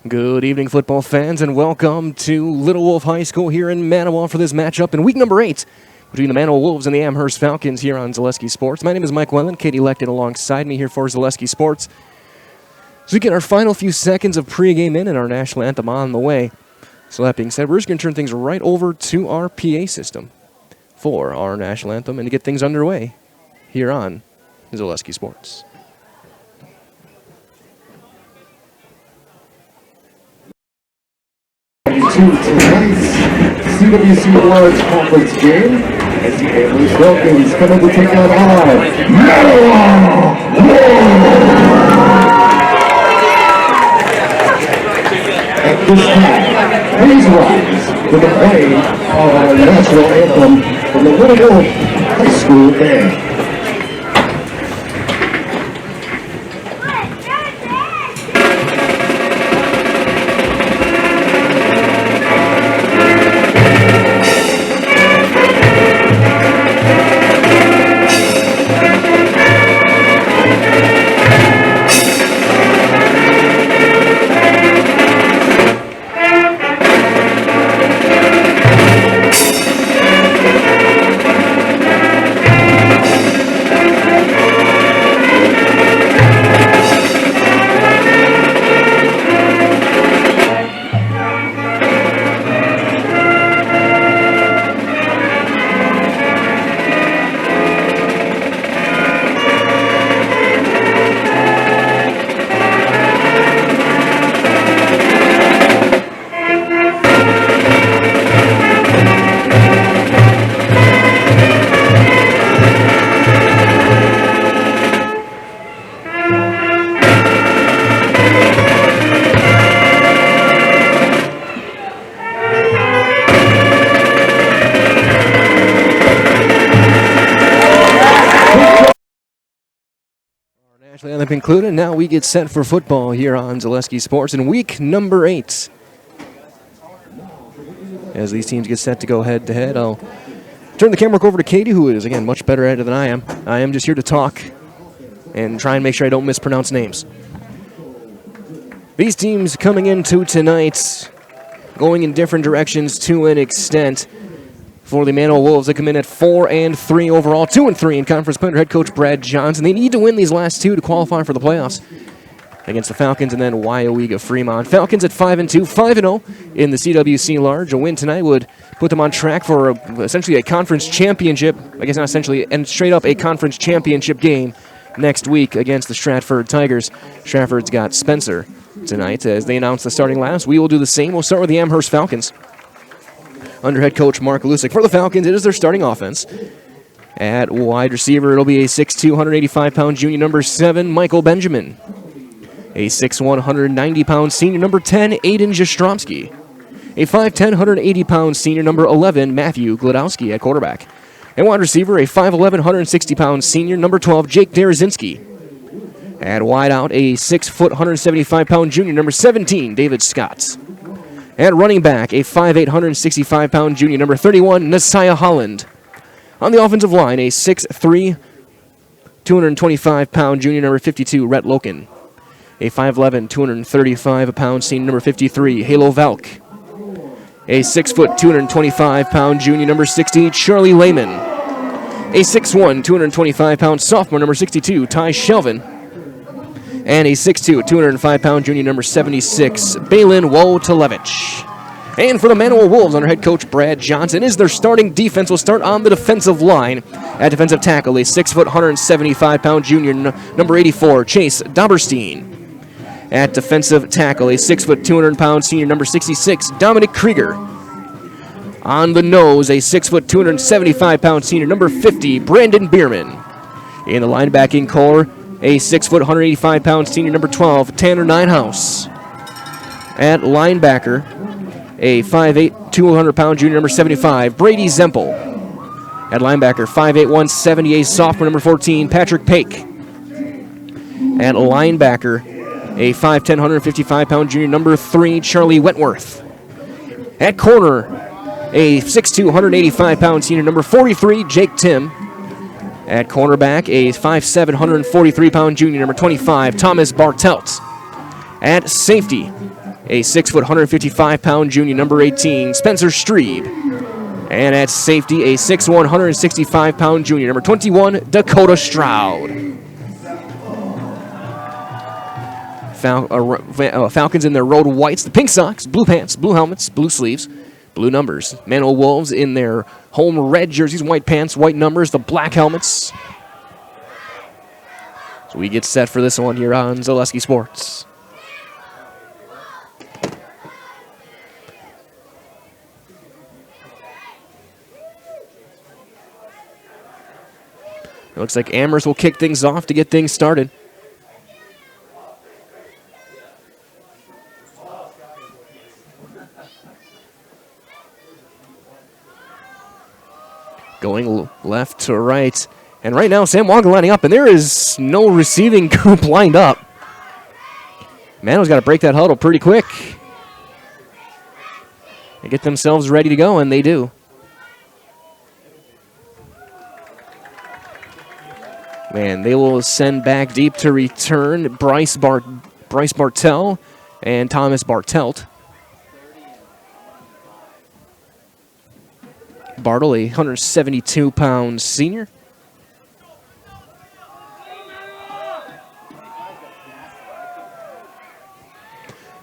Good evening, football fans, and welcome to Little Wolf High School here in Manawa for this matchup in week number 8 between the Manawa Wolves and the Amherst Falcons here on Zaleski Sports. My name is Mike Wellen. Katie Lecton alongside me here for Zaleski Sports. So we get our final few seconds of pregame in and our national anthem on the way. So that being said, we're just going to turn things right over to our PA system for our national anthem and to get things underway here on Zaleski Sports. To tonight's CWC Large Conference game as the Amherst Falcons coming to take on our Manawa At this time, please rise for the playing of our national anthem from the Little Wolf High School Band. Anthem included. Now we get set for football here on Zaleski Sports in week number 8. As these teams get set to go head to head, I'll turn the camera over to Katie, who is, again, much better at it than I am. I am just here to talk and try and make sure I don't mispronounce names. These teams coming into tonight, going in different directions to an extent. For the Manawa Wolves, they come in at 4-3 overall, 2-3 in conference play under head coach Brad Johnson. They need to win these last two to qualify for the playoffs against the Falcons and then WIAA Fremont. Falcons at 5-2, 5-0 in the CWC Large. A win tonight would put them on track for essentially a conference championship. I guess not essentially, and straight up a conference championship game next week against the Stratford Tigers. Stratford's got Spencer tonight as they announce the starting lineups. We will do the same. We'll start with the Amherst Falcons. Under head coach Mark Lusick. For the Falcons, it is their starting offense. At wide receiver, it'll be a 6'2", 185-pound junior number 7, Michael Benjamin. A 6'1", 190-pound senior number 10, Aiden Jastrzomski. A 5'10", 180-pound senior number 11, Matthew Glodowski at quarterback. And wide receiver, a 5'11", 160-pound senior number 12, Jake Derazinski. At wide out, a 6', 175-pound junior number 17, David Scott. At running back, a 5'8", 165-pound junior number 31, Nasiah Holland. On the offensive line, a 6'3", 225-pound junior number 52, Rhett Loken. A 5'11", 235-pound senior number 53, Halo Valk. A 6', 225-pound junior number 60, Charlie Lehman. A 6'1", 225-pound sophomore number 62, Ty Shelvin. And a 6'2", 205-pound junior number 76, Balin Wotalevich. And for the Manawa Wolves, under head coach Brad Johnson, is their starting defense. Will start on the defensive line. At defensive tackle, a 6', 175-pound junior number 84, Chase Doberstein. At defensive tackle, a 6', 200-pound senior number 66, Dominic Krieger. On the nose, a 6', 275-pound senior number 50, Brandon Bierman. In the linebacking core, a 6', 185-pound senior number 12, Tanner Ninehouse. At linebacker, a 5'8", 200-pound junior number 75, Brady Zempel. At linebacker, 5'8", 178, sophomore number 14, Patrick Pake. At linebacker, a 5'10", 155-pound junior number 3, Charlie Wentworth. At corner, a 6'2", 185-pound senior number 43, Jake Tim. At cornerback, a 5'7", 143-pound junior number 25, Thomas Bartelt. At safety, a 6-foot, 155-pound junior, number 18, Spencer Strebe. And at safety, a 6'1", 165-pound junior, number 21, Dakota Stroud. Falcons in their road whites, the pink socks, blue pants, blue helmets, blue sleeves, blue numbers. Manawa Wolves in their home red jerseys, white pants, white numbers, the black helmets. So we get set for this one here on Zaleski Sports. It looks like Amherst will kick things off to get things started. Going left to right. And right now, Sam Wonga lining up, and there is no receiving group lined up. Manawa's got to break that huddle pretty quick. They get themselves ready to go, and they do. Man, they will send back deep to return Bryce Bartell and Thomas Bartelt. Bartle, a 172-pound senior.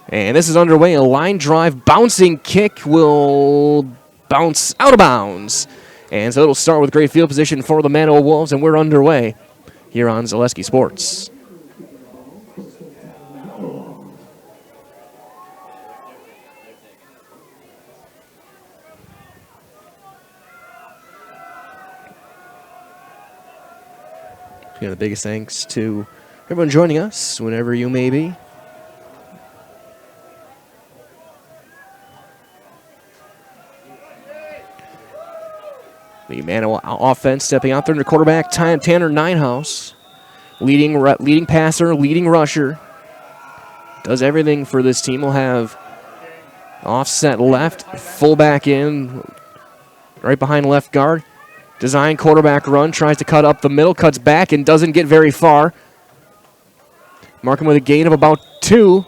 And this is underway. A line drive bouncing kick will bounce out of bounds. And so it'll start with great field position for the Manawa Wolves, and we're underway here on Zaleski Sports. Again, the biggest thanks to everyone joining us, whenever you may be. The Manawa offense stepping out there under quarterback Tanner Ninehouse. Leading passer, leading rusher. Does everything for this team. We'll have offset left, fullback in, right behind left guard. Design quarterback run, tries to cut up the middle, cuts back and doesn't get very far. Marking with a gain of about 2,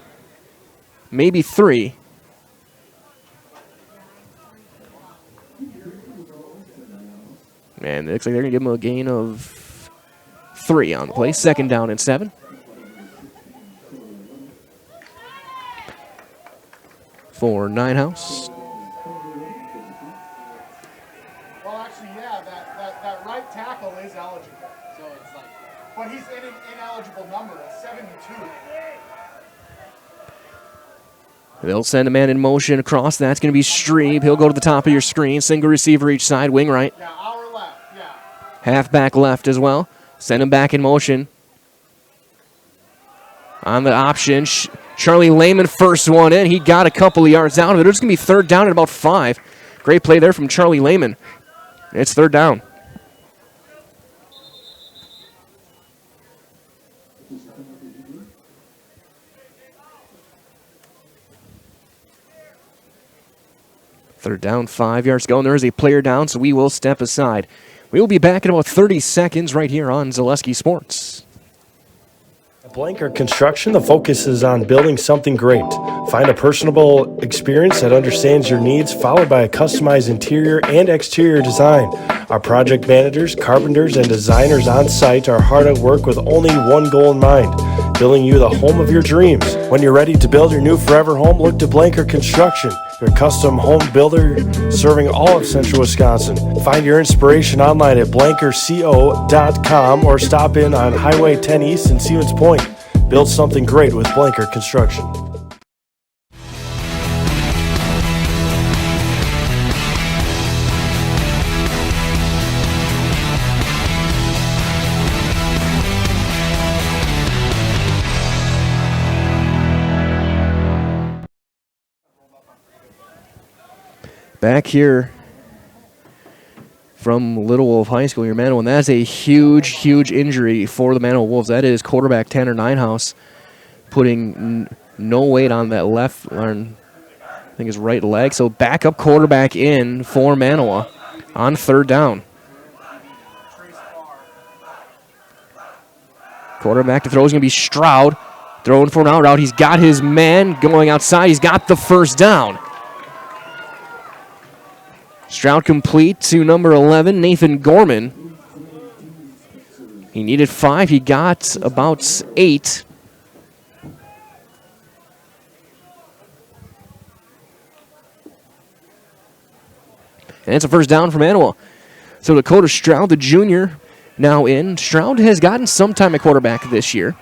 maybe 3. And it looks like they're going to give him a gain of 3 on the play. 2nd down and 7. For Ninehouse. Well, actually, yeah, that right tackle is eligible. So it's like, but he's in an ineligible number, a 72. They'll send a man in motion across. That's going to be Strebe. He'll go to the top of your screen. Single receiver each side, wing right. Yeah, our left, yeah. Halfback left as well. Send him back in motion. On the option, Charlie Lehman first one in. He got a couple of yards out of it. It's going to be 3rd down at about 5. Great play there from Charlie Lehman. It's 3rd down. Third down, 5 yards to go, and there is a player down, so we will step aside. We will be back in about 30 seconds right here on Zaleski Sports. At Blanker Construction, the focus is on building something great. Find a personable experience that understands your needs, followed by a customized interior and exterior design. Our project managers, carpenters, and designers on site are hard at work with only one goal in mind: building you the home of your dreams. When you're ready to build your new forever home, look to Blanker Construction, your custom home builder serving all of central Wisconsin. Find your inspiration online at blankerco.com or stop in on Highway 10 East in Stevens Point. Build something great with Blanker Construction. Back here from Little Wolf High School, your Manawa, and that's a huge, huge injury for the Manawa Wolves. That is quarterback Tanner Ninehouse putting no weight on that left, or I think his right leg. So backup quarterback in for Manawa on 3rd down. Quarterback to throw is going to be Stroud. Throwing for an out route. He's got his man going outside. He's got the first down. Stroud complete to number 11, Nathan Gorman. He needed 5. He got about 8. And it's a first down for Manawa. So Dakota Stroud, the junior, now in. Stroud has gotten some time at quarterback this year.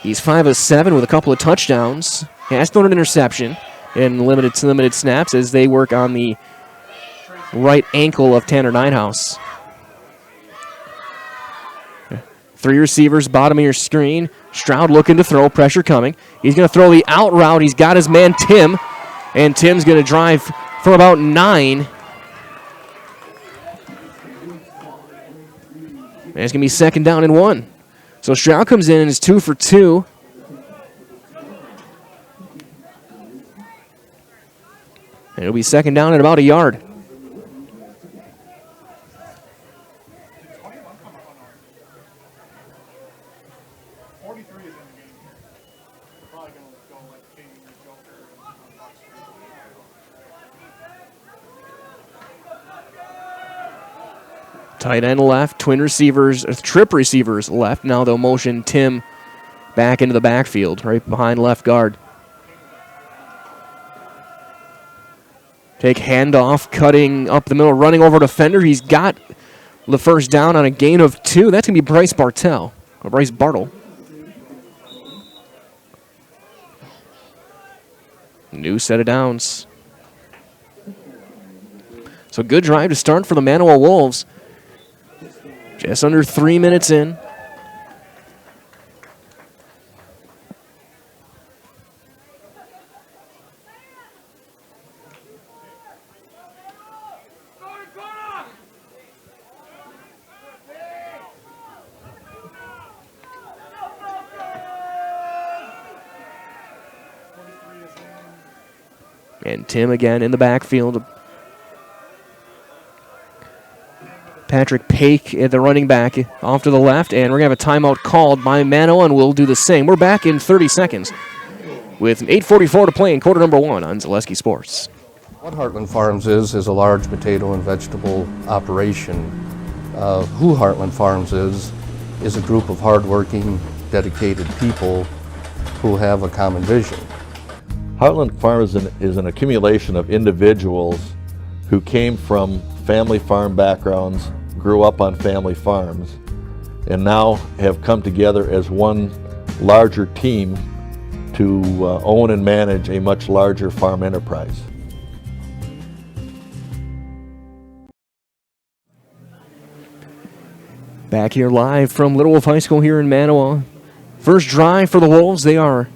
He's 5 of 7 with a couple of touchdowns. He has thrown an interception in limited snaps as they work on the right ankle of Tanner Ninehouse. 3 receivers, bottom of your screen. Stroud looking to throw, pressure coming. He's going to throw the out route. He's got his man Tim, and Tim's going to drive from about 9. And it's going to be second down and 1. So Stroud comes in and is 2 for 2. And it'll be second down at about a yard. Tight end left, trip receivers left. Now they'll motion Tim back into the backfield, right behind left guard. Take handoff, cutting up the middle, running over defender. He's got the first down on a gain of 2. That's going to be Bryce Bartle. New set of downs. So good drive to start for the Manawa Wolves. Just under 3 minutes in. And Tim again in the backfield. Patrick Paik at the running back off to the left, and we're going to have a timeout called by Manawa, and we'll do the same. We're back in 30 seconds with 8:44 to play in quarter number 1 on Zaleski Sports. What Heartland Farms is a large potato and vegetable operation. Who Heartland Farms is a group of hardworking, dedicated people who have a common vision. Heartland Farms is an accumulation of individuals who came from family farm backgrounds, grew up on family farms, and now have come together as one larger team to own and manage a much larger farm enterprise. Back here live from Little Wolf High School here in Manawa. First drive for the Wolves. They are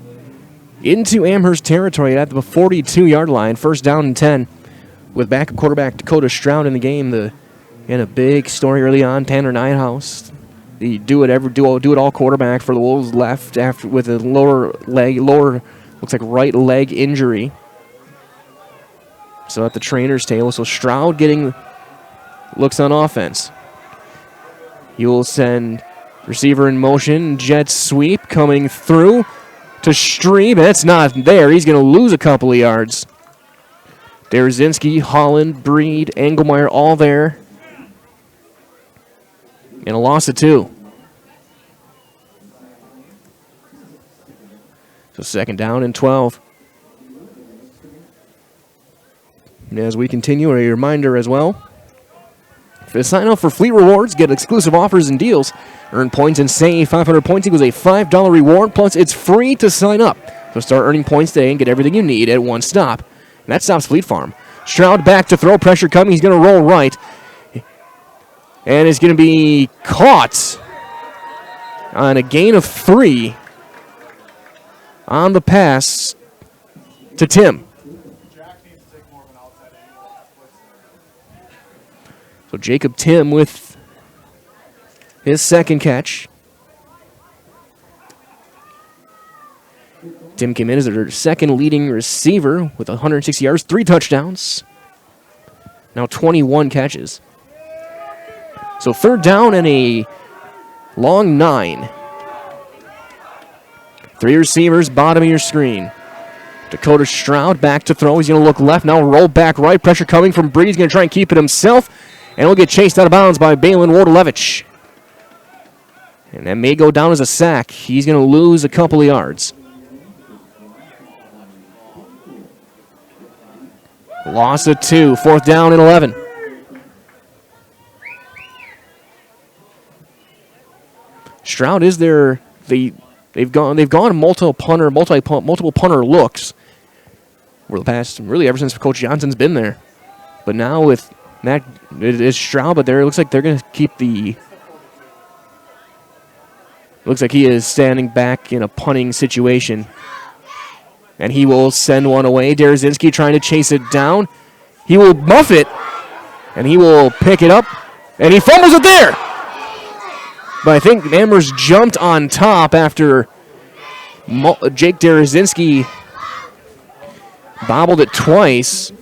into Amherst territory at the 42-yard line. First down and 10 with backup quarterback Dakota Stroud in the game. And a big story early on, Tanner Ninehouse. The do it all quarterback for the Wolves left after with a lower looks like right leg injury. So at the trainer's table. So Stroud getting looks on offense. He will send receiver in motion, jet sweep coming through to Strebe. That's not there. He's going to lose a couple of yards. Derzinski, Holland, Breed, Engelmeyer all there. And a loss of 2. So second down and 12. And as we continue, a reminder as well. To sign up for Fleet Rewards, get exclusive offers and deals. Earn points and save. 500 points equals a $5 reward. Plus, it's free to sign up. So start earning points today and get everything you need at one stop. And that stops Fleet Farm. Stroud back to throw. Pressure coming. He's going to roll right. And it's going to be caught on a gain of 3 on the pass to Tim. So Jacob Tim with his second catch. Tim came in as their second leading receiver with 160 yards, 3 touchdowns. Now 21 catches. So third down and a long 9. Three receivers, bottom of your screen. Dakota Stroud back to throw. He's going to look left, now roll back right. Pressure coming from Breed. He's going to try and keep it himself. And he'll get chased out of bounds by Balin Wardalevich. And that may go down as a sack. He's going to lose a couple of yards. Loss of 2, 4th down and 11. Stroud is there. They've gone multiple punter looks over the past, really ever since Coach Johnson's been there. But now with Matt, it is Stroud, but there it looks like they're going to keep the. Looks like he is standing back in a punting situation. And he will send one away. Derazinski trying to chase it down. He will muff it. And he will pick it up. And he fumbles it there. But I think Amherst jumped on top after Jake Derazinski bobbled it twice.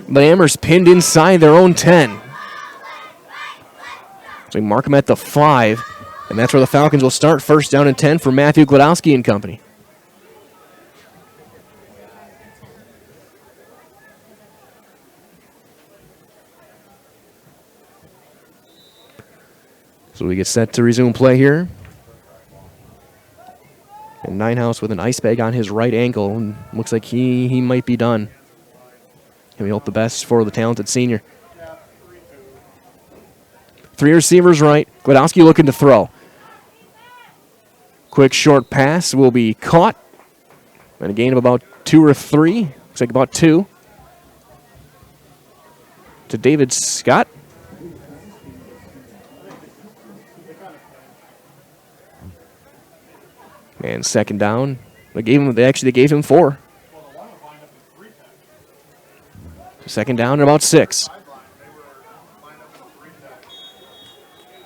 But Amherst pinned inside their own 10. So we mark him at the 5. And that's where the Falcons will start. 1st down and 10 for Matthew Gladowski and company. So we get set to resume play here. And Ninehouse with an ice bag on his right ankle. And looks like he might be done. And we hope the best for the talented senior. 3 receivers right. Gladowski looking to throw. Quick short pass will be caught. And a gain of about 2 or 3. Looks like about 2. To David Scott. And 2nd down. They gave him 4. 2nd down and about 6.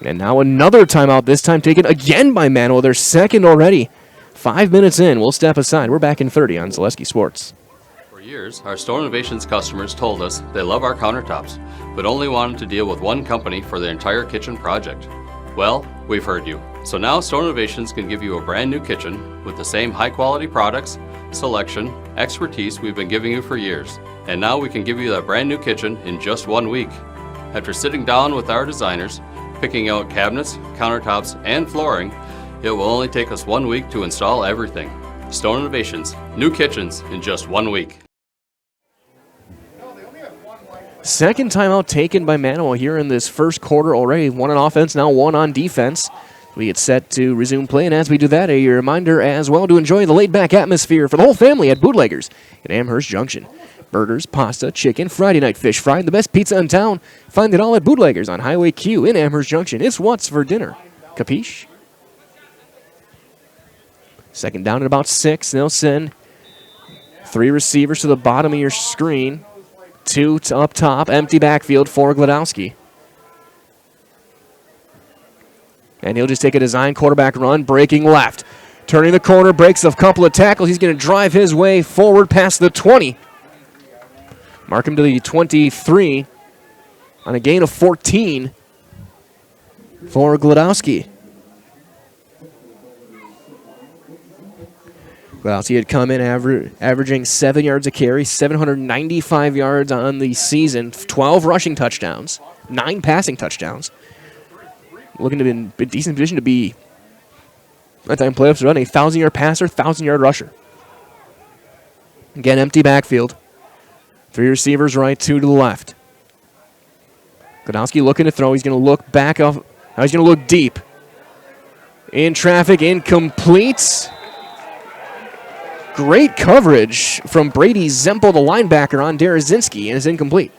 And now another timeout, this time taken again by Manawa. Their 2nd already. 5 minutes in. We'll step aside. We're back in 30 on Zaleski Sports. For years, our Store Innovations customers told us they love our countertops, but only wanted to deal with one company for their entire kitchen project. Well, we've heard you. So now Store Innovations can give you a brand new kitchen with the same high quality products, selection, expertise we've been giving you for years. And now we can give you that brand new kitchen in just 1 week. After sitting down with our designers, picking out cabinets, countertops, and flooring, it will only take us 1 week to install everything. Store Innovations, new kitchens in just 1 week. 2nd timeout taken by Manawa here in this 1st quarter already. 1 on offense, now 1 on defense. We get set to resume play, and as we do that, a reminder as well to enjoy the laid-back atmosphere for the whole family at Bootleggers in Amherst Junction. Burgers, pasta, chicken, Friday night fish fry, the best pizza in town. Find it all at Bootleggers on Highway Q in Amherst Junction. It's what's for dinner. Capiche? 2nd down at about 6. They'll send 3 receivers to the bottom of your screen. 2 to up top. Empty backfield for Gladowski. And he'll just take a design quarterback run, breaking left. Turning the corner, breaks a couple of tackles. He's going to drive his way forward past the 20. Mark him to the 23 on a gain of 14 for Gladowski. Gladowski had come in averaging 7 yards a carry, 795 yards on the season, 12 rushing touchdowns, 9 passing touchdowns. Looking to be in a decent position to be, that time playoffs run, a 1,000-yard passer, 1,000-yard rusher. Again, empty backfield. 3 receivers right, 2 to the left. Gladowski looking to throw. He's going to look back off. Now he's going to look deep. In traffic, incomplete. Great coverage from Brady Zempel, the linebacker, on Derazinski, and it's incomplete.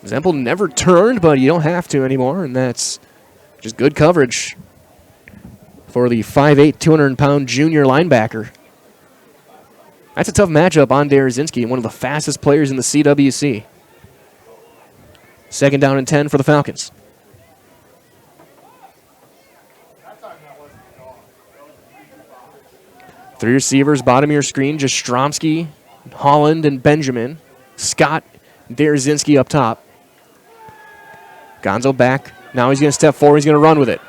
Zempel never turned, but you don't have to anymore, and that's just good coverage for the 5'8", 200-pound junior linebacker. That's a tough matchup on Derazinski, one of the fastest players in the CWC. 2nd down and 10 for the Falcons. Three receivers, bottom of your screen, Jastromski, Holland, and Benjamin. Scott, Derazinski up top. Gonzo back Now he's going to step forward. He's going to run with it.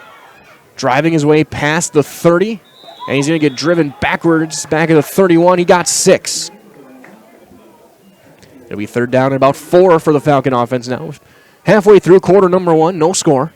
Driving his way past the 30, and he's going to get driven backwards back at the 31. He got 6. It'll be third down and about 4 for the Falcon offense now. Halfway through quarter number 1, no score.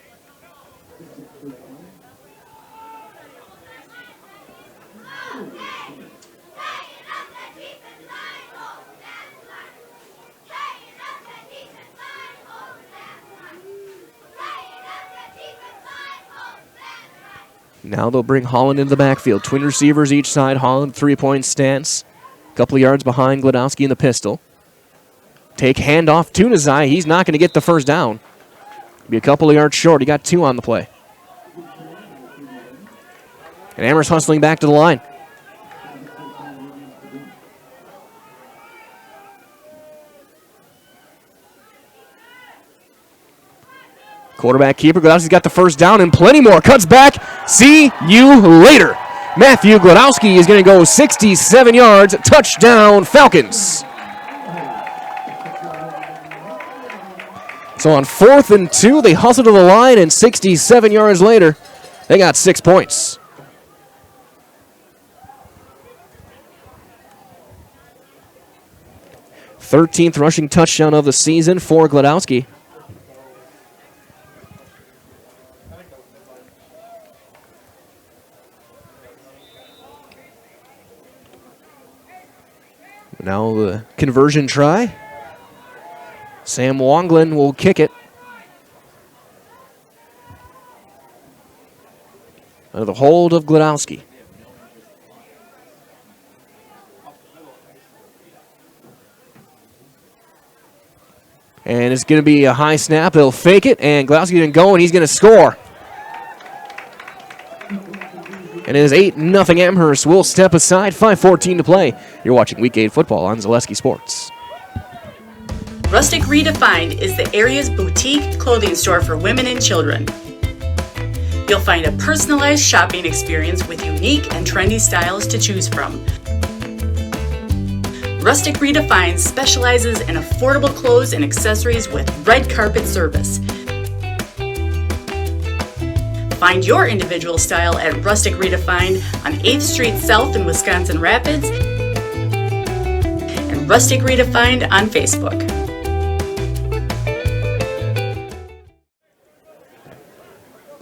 Now they'll bring Holland into the backfield. Twin receivers each side. Holland, 3-point stance. A couple of yards behind Glodowski in the pistol. Take handoff to Nazai. He's not going to get the first down. Be a couple of yards short. He got 2 on the play. And Amherst hustling back to the line. Quarterback keeper, Glodowski's got the first down and plenty more. Cuts back. See you later. Matthew Glodowski is going to go 67 yards. Touchdown, Falcons. So on 4th and 2, they hustle to the line, and 67 yards later, they got 6 points. Thirteenth rushing touchdown of the season for Glodowski. Now the conversion try. Sam Wonglin will kick it. Under the hold of Glodowski. And it's going to be a high snap. They'll fake it, and Glodowski's going to go, and he's going to score. And it is 8-0 Amherst. Will step aside, 5:14 to play. You're watching Week 8 football on Zaleski Sports. Rustic Redefined is the area's boutique clothing store for women and children. You'll find a personalized shopping experience with unique and trendy styles to choose from. Rustic Redefined specializes in affordable clothes and accessories with red carpet service. Find your individual style at Rustic Redefined on 8th Street South in Wisconsin Rapids and Rustic Redefined on Facebook.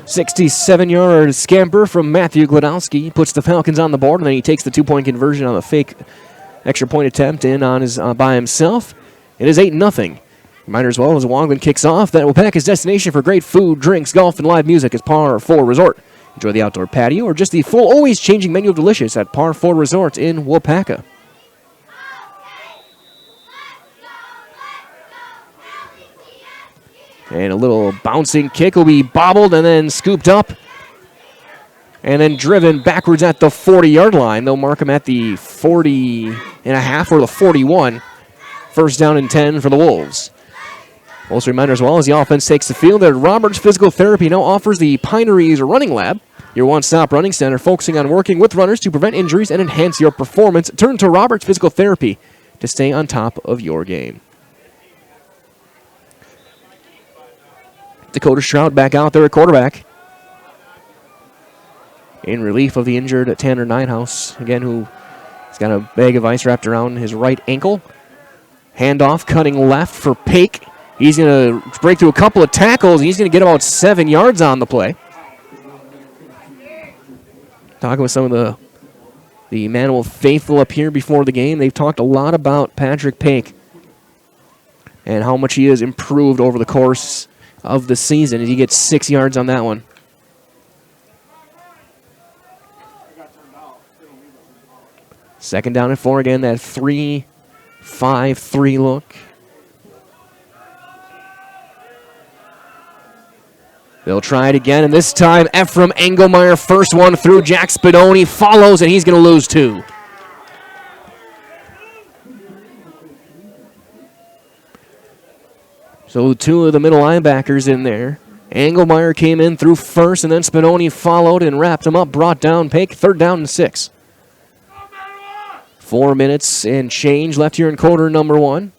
"67-yard scamper from Matthew Glodowski. He puts the Falcons on the board, and then he takes the 2-point conversion on the fake extra point attempt in on his by himself. It is 8-0. Reminder as well, as Wonglin kicks off, that WIAA's destination for great food, drinks, golf, and live music is Par 4 Resort. Enjoy the outdoor patio or just the full, always changing menu of delicious at Par 4 Resort in WIAA. And a little bouncing kick will be bobbled and then scooped up. And then driven backwards at the 40-yard line. They'll mark him at the 40.5 or the 41. First down and 10 for the Wolves. Also a reminder as well, as the offense takes the field, that Roberts Physical Therapy now offers the Pineries Running Lab, your one-stop running center focusing on working with runners to prevent injuries and enhance your performance. Turn to Roberts Physical Therapy to stay on top of your game. Dakota Stroud back out there at quarterback. In relief of the injured Tanner Ninehouse, again, who has got a bag of ice wrapped around his right ankle. Handoff, cutting left for Paik. He's going to break through a couple of tackles. He's going to get about 7 yards on the play. Talking with some of the Manawa faithful up here before the game, they've talked a lot about Patrick Paik and how much he has improved over the course of the season. He gets 6 yards on that one. Second down and 4 again, that 3-5-3 look. They'll try it again, and this time Ephraim Engelmeyer, first one through. Jack Spadoni follows, and he's going to lose 2. So 2 of the middle linebackers in there. Engelmeyer came in through first, and then Spadoni followed and wrapped him up, brought down Paik. Third down and 6. 4 minutes and change left here in quarter number 1.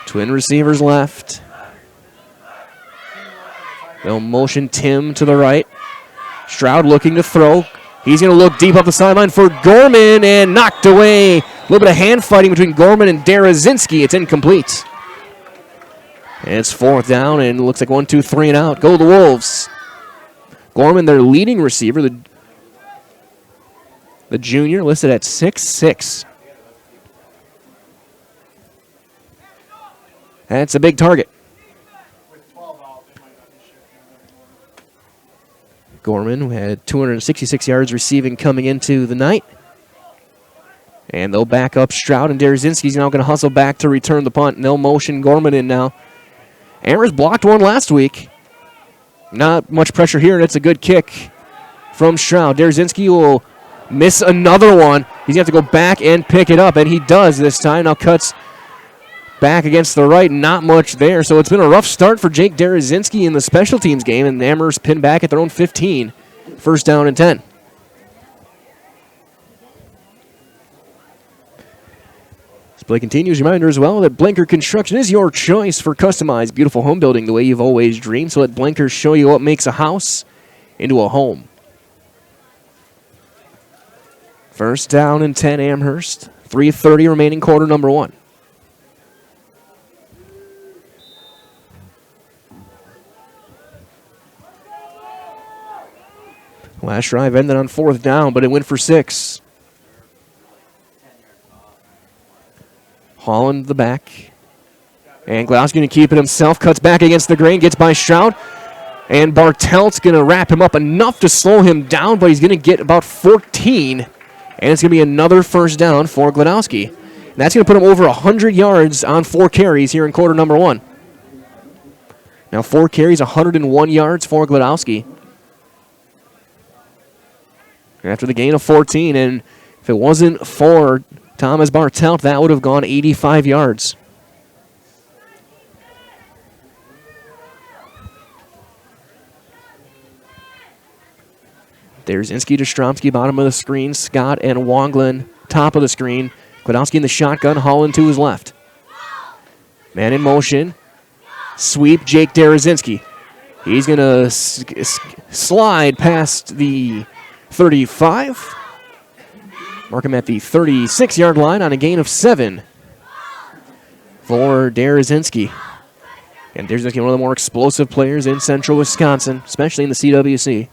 Twin receivers left. They'll motion Tim to the right. Stroud looking to throw. He's going to look deep up the sideline for Gorman and knocked away. A little bit of hand fighting between Gorman and Derazinski. It's incomplete. And it's 4th down, and it looks like 1, 2, 3 and out. Go the Wolves. Gorman, their leading receiver, the junior, listed at 6'6". That's a big target. Gorman, who had 266 yards receiving coming into the night. And they'll back up Stroud, and Derazinski's now going to hustle back to return the punt. And they'll motion Gorman in now. Amherst blocked one last week. Not much pressure here, and it's a good kick from Stroud. Derazinski will miss another one. He's going to have to go back and pick it up, and he does this time. Now cuts back against the right, not much there. So it's been a rough start for Jake Derazinski in the special teams game, and Amherst pinned back at their own 15. 1st down and 10. This play continues. Reminder as well that Blanker Construction is your choice for customized, beautiful home building the way you've always dreamed. So let Blanker show you what makes a house into a home. 1st down and 10, Amherst. 3:30 remaining, quarter number 1. Last drive ended on 4th down, but it went for 6. Holland the back. And Glau's going to keep it himself. Cuts back against the grain. Gets by Stroud. And Bartelt's going to wrap him up enough to slow him down, but he's going to get about 14. And it's going to be another 1st down for Gladowski. And that's going to put him over 100 yards on 4 carries here in quarter number 1. Now 4 carries, 101 yards for Gladowski. After the gain of 14, and if it wasn't for Thomas Bartelt, that would have gone 85 yards. There's Inski to Stromsky, bottom of the screen. Scott and Wonglin, top of the screen. Kwiatkowski in the shotgun, Holland to his left. Man in motion. Sweep, Jake Derazinski. He's going to slide past the 35. Mark him at the 36-yard line on a gain of 7 for Derazinski. And Derazinski, one of the more explosive players in central Wisconsin, especially in the CWC.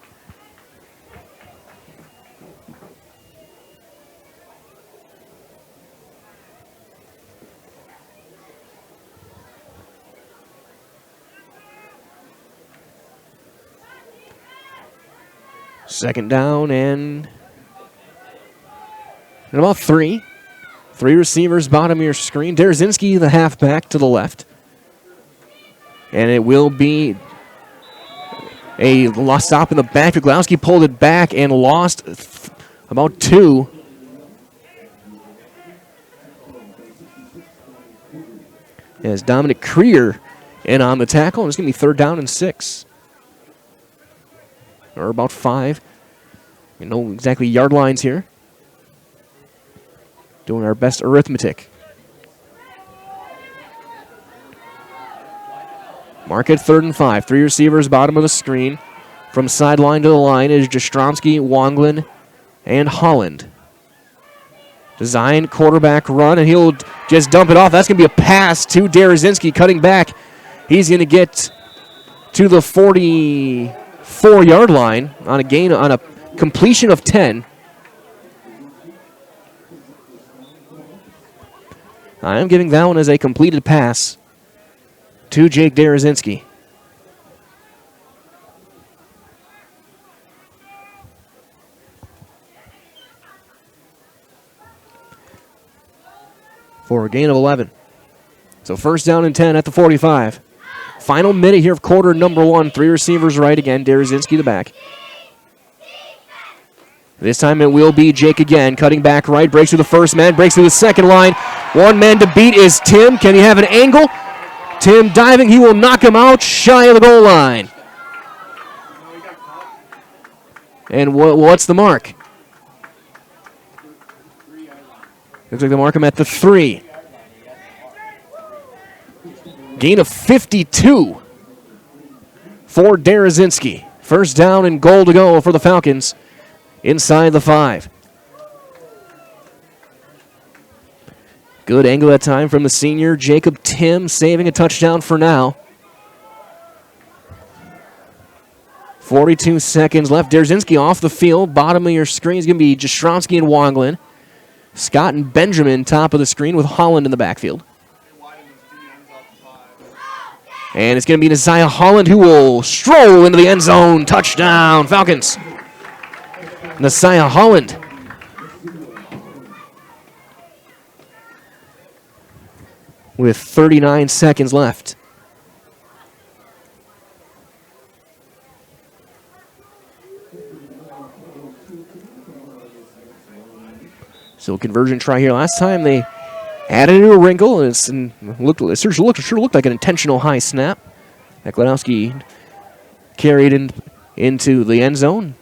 Second down and about 3. 3 receivers, bottom of your screen. Derazinski, the halfback, to the left. And it will be a lost stop in the back. Gladowski pulled it back and lost about 2. As Dominic Creer in on the tackle. And it's going to be 3rd down and 6. Or about 5. You know exactly yard lines here. Doing our best arithmetic. Mark it 3rd and 5. 3 receivers, bottom of the screen. From sideline to the line is Jastrzomski, Wonglin, and Holland. Design quarterback run, and he'll just dump it off. That's going to be a pass to Derazinski, cutting back. He's going to get to the 44-yard line on a completion of 10. I am giving that one as a completed pass to Jake Derazinski. For a gain of 11. So 1st down and 10 at the 45. Final minute here of quarter number 1. 3 receivers right again. Derazinski the back. This time it will be Jake again. Cutting back right. Breaks through the first man. Breaks through the second line. One man to beat is Tim. Can he have an angle? Tim diving. He will knock him out shy of the goal line. And what's the mark? Looks like they mark him at the 3. Gain of 52 for Derazinski. First down and goal to go for the Falcons inside the 5. Good angle that time from the senior, Jacob Tim, saving a touchdown for now. 42 seconds left. Derazinski off the field. Bottom of your screen is going to be Jastrzomski and Wonglin. Scott and Benjamin top of the screen with Holland in the backfield. And it's going to be Nasiah Holland who will stroll into the end zone. Touchdown, Falcons. Nasiah Holland. With 39 seconds left. So conversion try here. Last time they added a wrinkle, and it sure looked like an intentional high snap. That Gladowski carried into the end zone.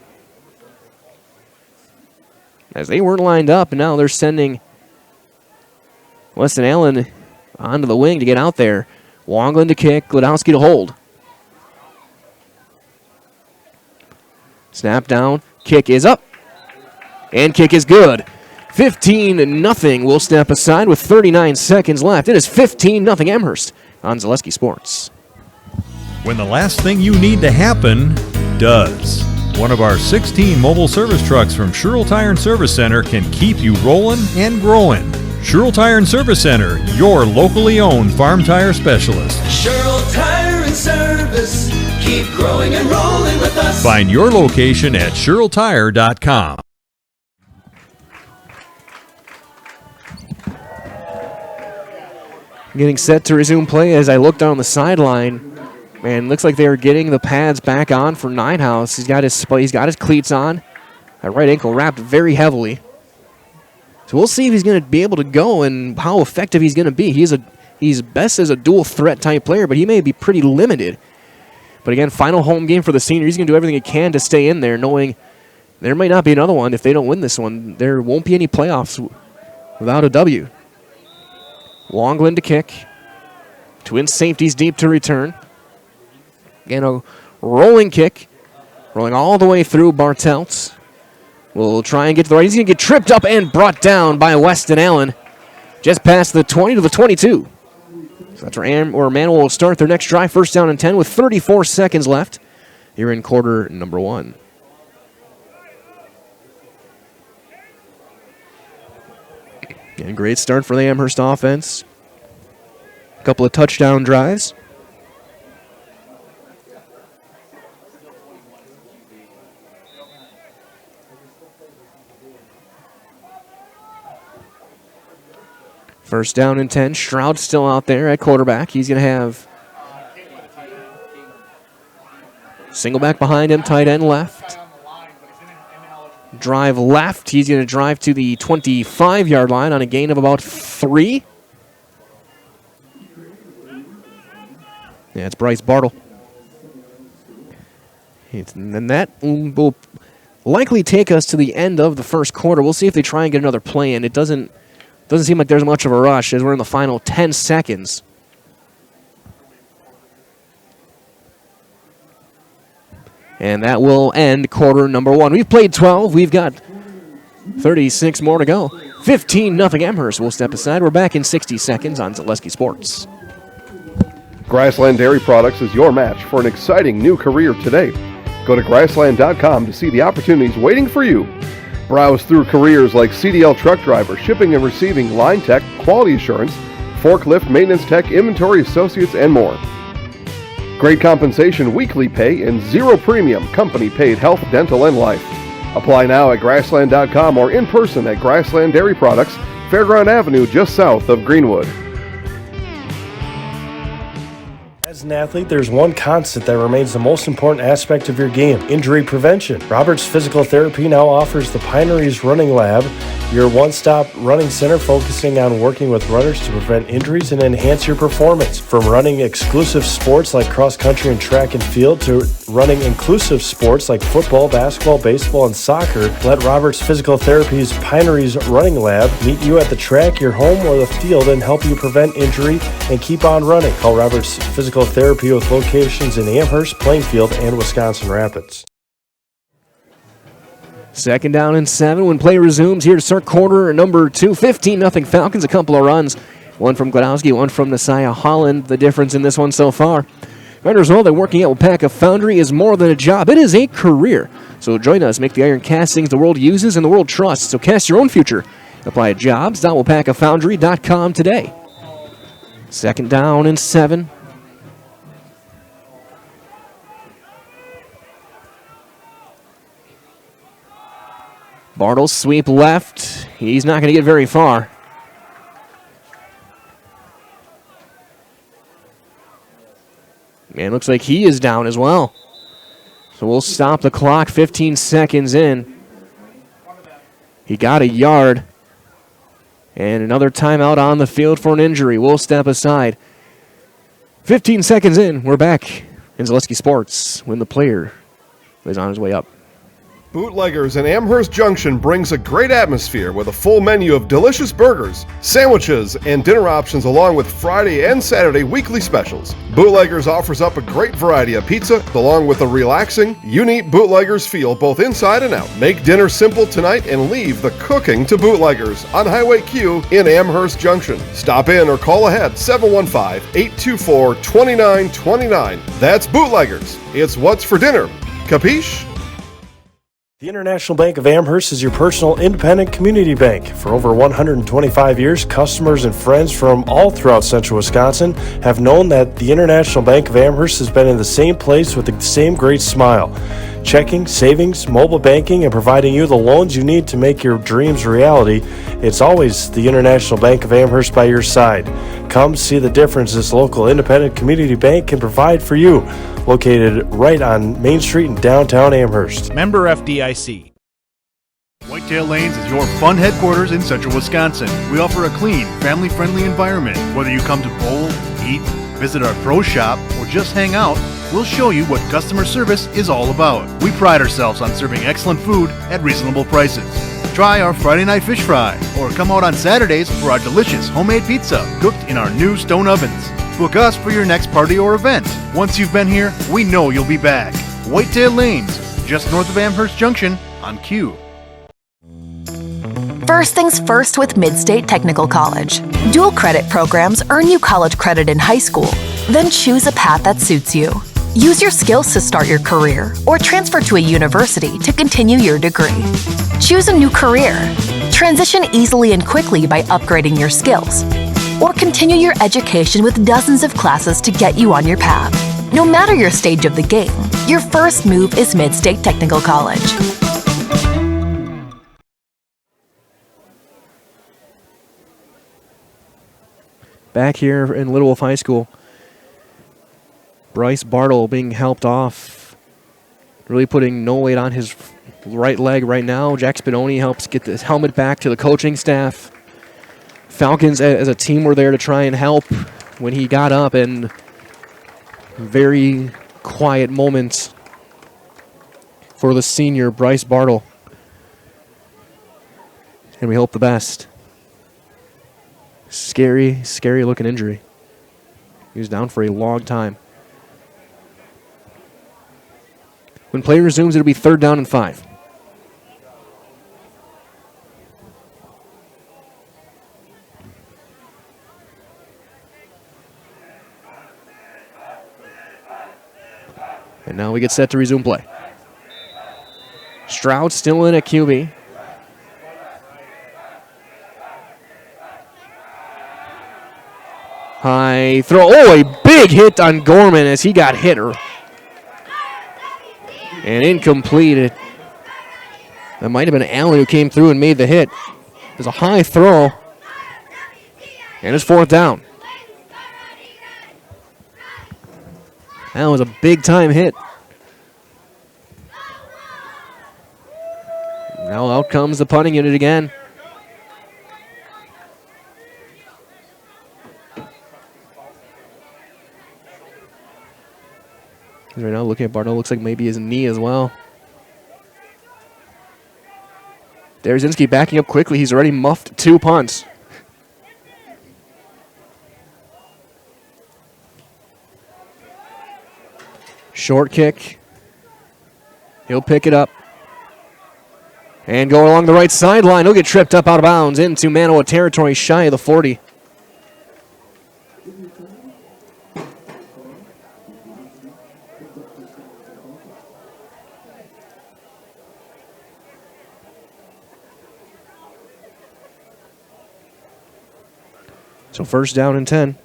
As they weren't lined up, and now they're sending Weston Allen onto the wing to get out there. Wonglin to kick, Gladowski to hold. Snap down, kick is up, and kick is good. 15-0 will step aside with 39 seconds left. It is 15-0 Amherst on Zaleski Sports. When the last thing you need to happen does. One of our 16 mobile service trucks from Sherrill Tire and Service Center can keep you rolling and growing. Sherrill Tire and Service Center, your locally owned farm tire specialist. Sherrill Tire and Service, keep growing and rolling with us. Find your location at SherrillTire.com. Getting set to resume play as I look down the sideline. Man, looks like they're getting the pads back on for Ninehouse. He's got his cleats on. That right ankle wrapped very heavily. So we'll see if he's going to be able to go and how effective he's going to be. He's best as a dual threat type player, but he may be pretty limited. But again, final home game for the senior. He's going to do everything he can to stay in there, knowing there might not be another one if they don't win this one. There won't be any playoffs without a W. Wonglin to kick. Twin safeties deep to return. Again, a rolling kick. Rolling all the way through Bartelt. Will try and get to the right. He's going to get tripped up and brought down by Weston Allen. Just past the 20 to the 22. So that's where Manawa will start their next drive. First down and 10 with 34 seconds left here in quarter number 1. And great start for the Amherst offense. A couple of touchdown drives. First down and 10. Stroud still out there at quarterback. He's going to have single back behind him, tight end left. Drive left. He's going to drive to the 25-yard line on a gain of about 3. Yeah, it's Bryce Bartle. And that will likely take us to the end of the first quarter. We'll see if they try and get another play in. It doesn't seem like there's much of a rush as we're in the final 10 seconds. And that will end quarter number 1. We've played 12. We've got 36 more to go. 15-0 Amherst will step aside. We're back in 60 seconds on Zaleski Sports. Grassland Dairy Products is your match for an exciting new career today. Go to grassland.com to see the opportunities waiting for you. Browse through careers like CDL truck driver, shipping and receiving, line tech, quality assurance, forklift, maintenance tech, inventory associates, and more. Great compensation, weekly pay, and zero premium company-paid health, dental, and life. Apply now at grassland.com or in person at Grassland Dairy Products, Fairground Avenue, just south of Greenwood. As an athlete, there's one constant that remains the most important aspect of your game: injury prevention. Roberts Physical Therapy now offers the Pineries Running Lab your one-stop running center focusing on working with runners to prevent injuries and enhance your performance. From running exclusive sports like cross-country and track and field to running inclusive sports like football, basketball, baseball, and soccer, let Roberts Physical Therapy's Pineries Running Lab meet you at the track, your home, or the field and help you prevent injury and keep on running. Call Roberts Physical Therapy with locations in Amherst, Plainfield, and Wisconsin Rapids. 2nd down and 7 when play resumes here to start quarter number 2. 15-0 Falcons. A couple of runs. One from Gladowski, one from Nasiah Holland. The difference in this one so far. Reminders know that working at WIAA Foundry is more than a job. It is a career. So join us. Make the iron castings the world uses and the world trusts. So cast your own future. Apply at jobs.wipacafoundry.com today. 2nd down and 7. Bartle sweep left. He's not going to get very far. And looks like he is down as well. So we'll stop the clock 15 seconds in. He got a yard. And another timeout on the field for an injury. We'll step aside. 15 seconds in, we're back in Zaleski Sports when the player is on his way up. Bootleggers in Amherst Junction brings a great atmosphere with a full menu of delicious burgers, sandwiches, and dinner options along with Friday and Saturday weekly specials. Bootleggers offers up a great variety of pizza along with a relaxing, unique Bootleggers feel both inside and out. Make dinner simple tonight and leave the cooking to Bootleggers on Highway Q in Amherst Junction. Stop in or call ahead 715-824-2929. That's Bootleggers. It's what's for dinner. Capiche? The International Bank of Amherst is your personal independent community bank. For over 125 years, customers and friends from all throughout central Wisconsin have known that the International Bank of Amherst has been in the same place with the same great smile. Checking, savings, mobile banking, and providing you the loans you need to make your dreams a reality. It's always the International Bank of Amherst by your side. Come see the difference this local independent community bank can provide for you. Located right on Main Street in downtown Amherst. Member FDIC. Whitetail Lanes is your fun headquarters in central Wisconsin. We offer a clean, family-friendly environment. Whether you come to bowl, eat, visit our pro shop, or just hang out, we'll show you what customer service is all about. We pride ourselves on serving excellent food at reasonable prices. Try our Friday night fish fry, or come out on Saturdays for our delicious homemade pizza cooked in our new stone ovens. Book us for your next party or event. Once you've been here, we know you'll be back. Whitetail Lanes, just north of Amherst Junction on Q. First things first with Mid-State Technical College. Dual credit programs earn you college credit in high school. Then choose a path that suits you. Use your skills to start your career or transfer to a university to continue your degree. Choose a new career. Transition easily and quickly by upgrading your skills. Or continue your education with dozens of classes to get you on your path. No matter your stage of the game, your first move is Mid-State Technical College. Back here in Little Wolf High School, Bryce Bartle being helped off, really putting no weight on his right leg right now. Jack Spinoni helps get this helmet back to the coaching staff. Falcons as a team were there to try and help when he got up, and very quiet moments for the senior Bryce Bartle. And we hope the best. Scary, scary looking injury. He was down for a long time. When play resumes, it'll be 3rd down and 5. And now we get set to resume play. Stroud still in at QB. High throw. Oh, a big hit on Gorman as he got hit. And incomplete. That might have been Allen who came through and made the hit. There's a high throw. And it's 4th down. That was a big-time hit. Now out comes the punting unit again. Right now, looking at Bardo, looks like maybe his knee as well. Derzinski backing up quickly. He's already muffed 2 punts. Short kick. He'll pick it up. And go along the right sideline. He'll get tripped up out of bounds into Manawa territory shy of the 40. So first down and 10.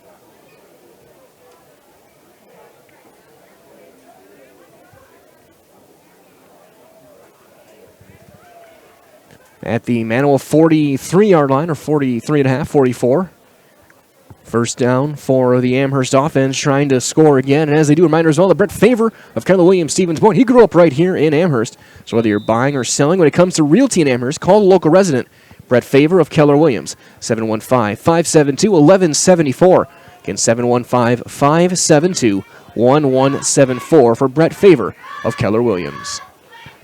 At the Manawa 43-yard line, or 43.5, 44. First down for the Amherst offense, trying to score again. And as they do, reminder as well, that Brett Favor of Keller Williams Stevens Point, he grew up right here in Amherst. So whether you're buying or selling, when it comes to realty in Amherst, call the local resident, Brett Favor of Keller Williams, 715-572-1174. Again, 715-572-1174 for Brett Favor of Keller Williams.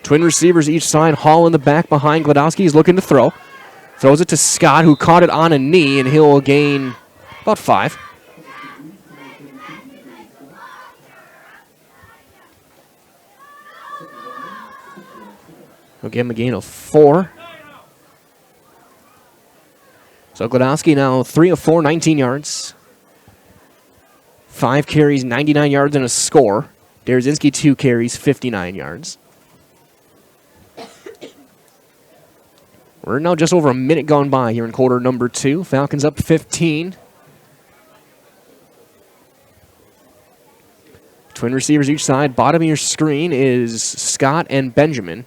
Twin receivers each side. Hall in the back behind Gladowski. He's looking to throw. Throws it to Scott, who caught it on a knee, and he'll gain about 5. He'll give him a gain of 4. So Gladowski now 3 of 4, 19 yards. 5 carries, 99 yards, and a score. Derzinski 2 carries, 59 yards. We're now just over a minute gone by here in quarter number 2. Falcons up 15. Twin receivers each side. Bottom of your screen is Scott and Benjamin.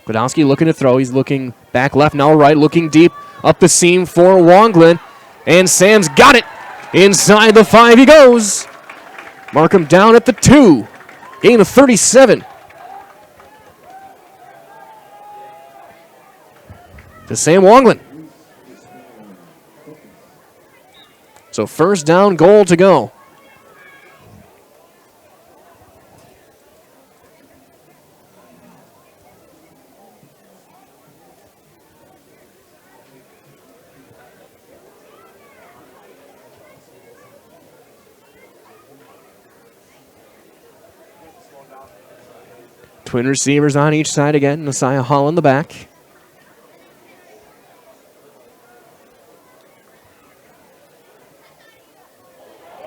Gladowski looking to throw. He's looking back left, now right, looking deep up the seam for Wonglin. And Sam's got it. Inside the 5 he goes. Mark him down at the 2. Gain of 37. To Sam Wonglin. So first down, goal to go. Twin receivers on each side again. Messiah Hall in the back.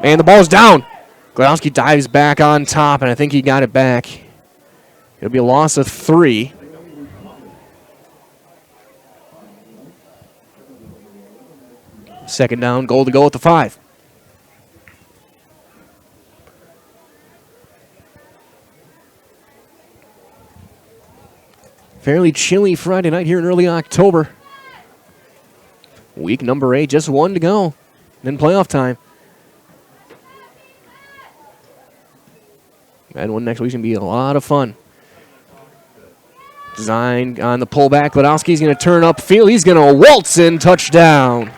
And the ball's down. Gladowski dives back on top, and I think he got it back. It'll be a loss of 3. Second down, goal to go at the 5. Fairly chilly Friday night here in early October. Week number 8, just 1 to go. Then playoff time. And one next week's going to be a lot of fun. Designed on the pullback. Gladowski's going to turn upfield. He's going to waltz in, touchdown.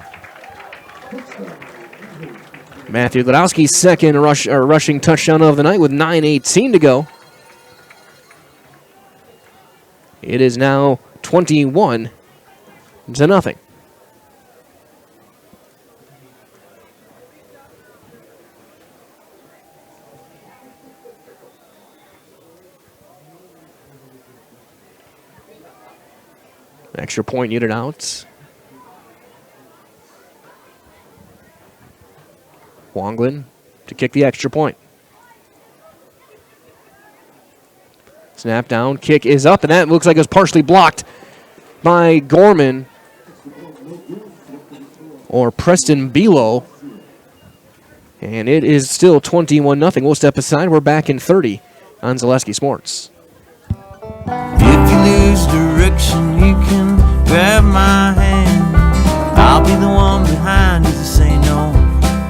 Matthew Gladowski's second rushing touchdown of the night with 9:18 to go. It is now 21-0. Extra point unit out. Wonglin to kick the extra point. Snap down, kick is up, and that looks like it was partially blocked by Gorman or Preston Below. And it is still 21-0. We'll step aside. We're back in 30 on Zaleski Sports. If you lose direction, you can grab my hand. I'll be the one behind you to say no.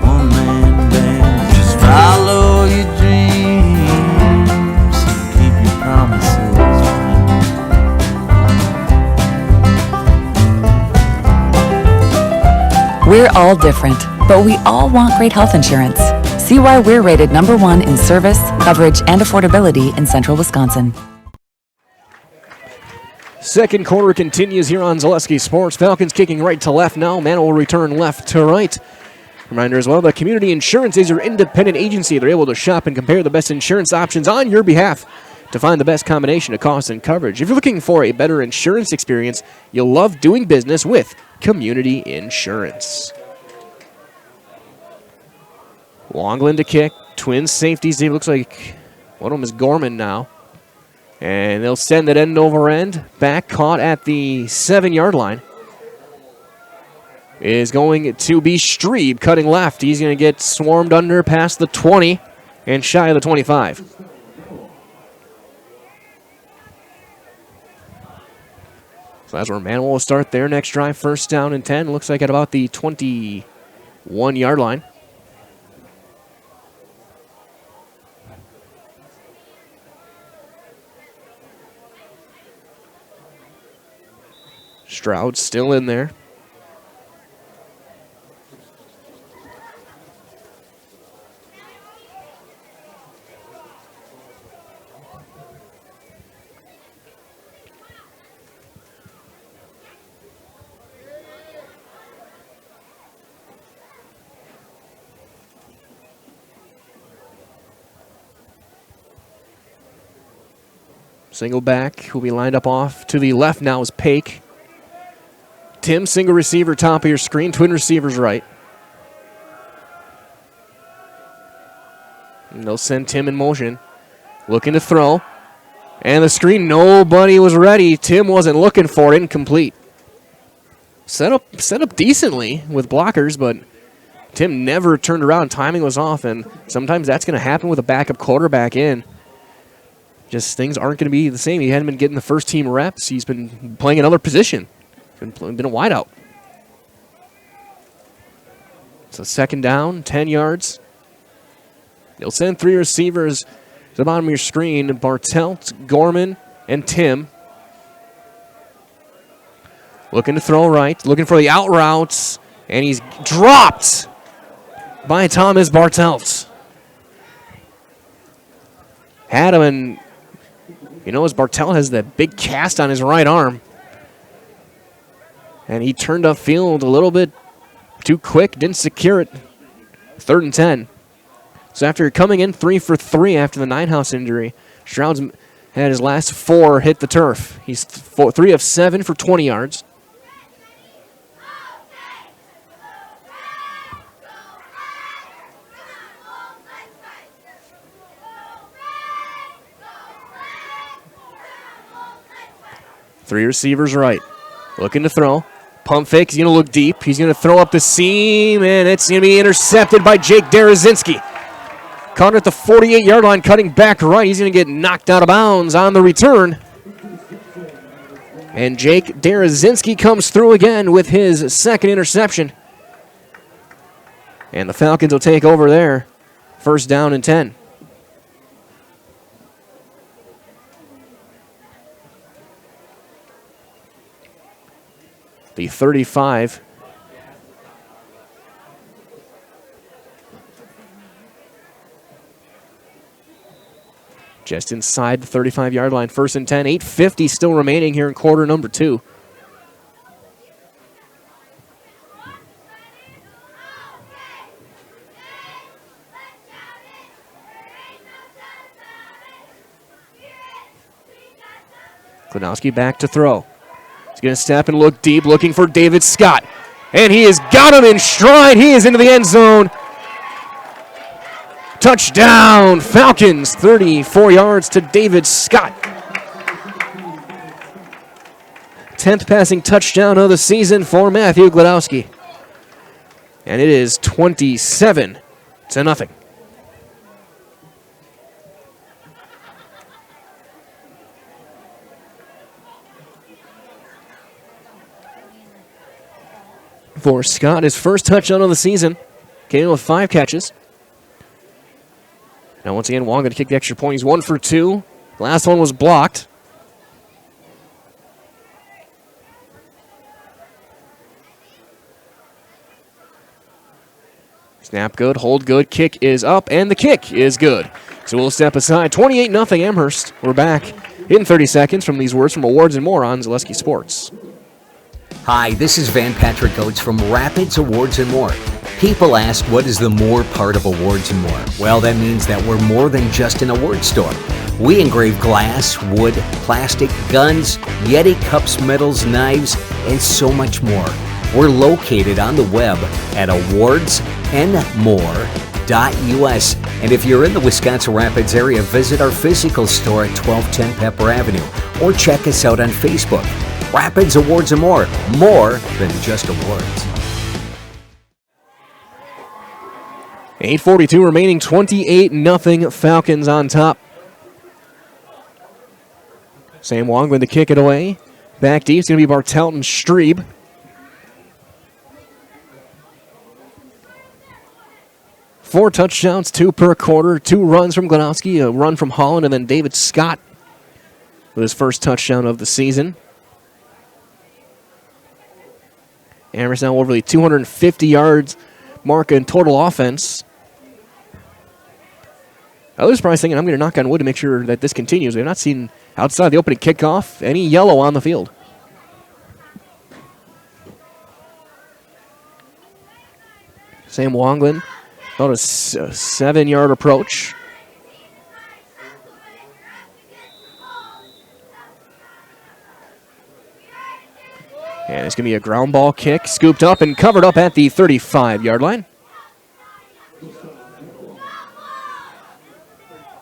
One man band. Just follow your dreams and keep your promises. We're all different, but we all want great health insurance. See why we're rated #1 in service, coverage, and affordability in Central Wisconsin. Second quarter continues here on Zaleski Sports. Falcons kicking right to left now. Manawa will return left to right. Reminder as well, the Community Insurance is your independent agency. They're able to shop and compare the best insurance options on your behalf to find the best combination of cost and coverage. If you're looking for a better insurance experience, you'll love doing business with Community Insurance. Longland to kick. Twin safeties. It looks like one of them is Gorman now. And they'll send it end over end. Back caught at the 7-yard line is going to be Strebe cutting left. He's going to get swarmed under past the 20 and shy of the 25. So that's where Manawa will start their next drive. First down and 10. Looks like at about the 21-yard line. Stroud still in there. Single back will be lined up off to the left now is Paik. Tim, single receiver, top of your screen. Twin receivers right. And they'll send Tim in motion. Looking to throw. And the screen, nobody was ready. Tim wasn't looking for it. Incomplete. Set up decently with blockers, but Tim never turned around. Timing was off, and sometimes that's going to happen with a backup quarterback in. Just things aren't going to be the same. He hadn't been getting the first team reps. He's been playing another position. Been a wideout. So second down, 10 yards. They'll send 3 receivers to the bottom of your screen. Bartelt, Gorman, and Tim. Looking to throw right. Looking for the out routes. And he's dropped by Thomas Bartelt. Had him, and you know, as Bartelt has that big cast on his right arm. And he turned upfield a little bit too quick, didn't secure it. 3rd and 10. So after coming in 3 for 3 after the Ninehouse injury, Stroud's had his last 4 hit the turf. He's 3 of 7 for 20 yards. Three receivers right. Looking to throw. Pump fake. He's going to look deep. He's going to throw up the seam, and it's going to be intercepted by Jake Derazinski. Caught at the 48-yard line, cutting back right. He's going to get knocked out of bounds on the return. And Jake Derazinski comes through again with his 2nd interception. And the Falcons will take over there. First down and 10. The 35. Just inside the 35-yard line. 1st and 10. 8:50 still remaining here in quarter number 2. Klonowski back to throw. He's going to step and look deep, looking for David Scott. And he has got him in stride. He is into the end zone. Touchdown, Falcons. 34 yards to David Scott. 10th passing touchdown of the season for Matthew Glodowski. And it is 27-0. For Scott, his first touchdown of the season. Came in with 5 catches. Now once again, Wong going to kick the extra point. He's 1 for 2. The last one was blocked. Snap good, hold good, kick is up, and the kick is good. So we'll step aside. 28-0 Amherst. We're back in 30 seconds from these words from Awards and More on Zaleski Sports. Hi, this is Van Patrick Oates from Rapids Awards and More. People ask, what is the more part of Awards and More? Well, that means that we're more than just an award store. We engrave glass, wood, plastic, guns, Yeti cups, medals, knives, and so much more. We're located on the web at awardsandmore.us. And if you're in the Wisconsin Rapids area, visit our physical store at 1210 Pepper Avenue or check us out on Facebook. Rapids Awards and More than just awards. 8:42 remaining, 28-0 Falcons on top. Sam Wong going to kick it away. Back deep, it's going to be Bartelt and Strebe. Four touchdowns, 2 per quarter, 2 runs from Glanowski, a run from Holland, and then David Scott with his first touchdown of the season. Amherst now over the 250 yards mark in total offense. I was probably thinking I'm going to knock on wood to make sure that this continues. We've not seen, outside the opening kickoff, any yellow on the field. Sam Wonglin, about a 7-yard approach. And it's going to be a ground ball kick, scooped up and covered up at the 35-yard line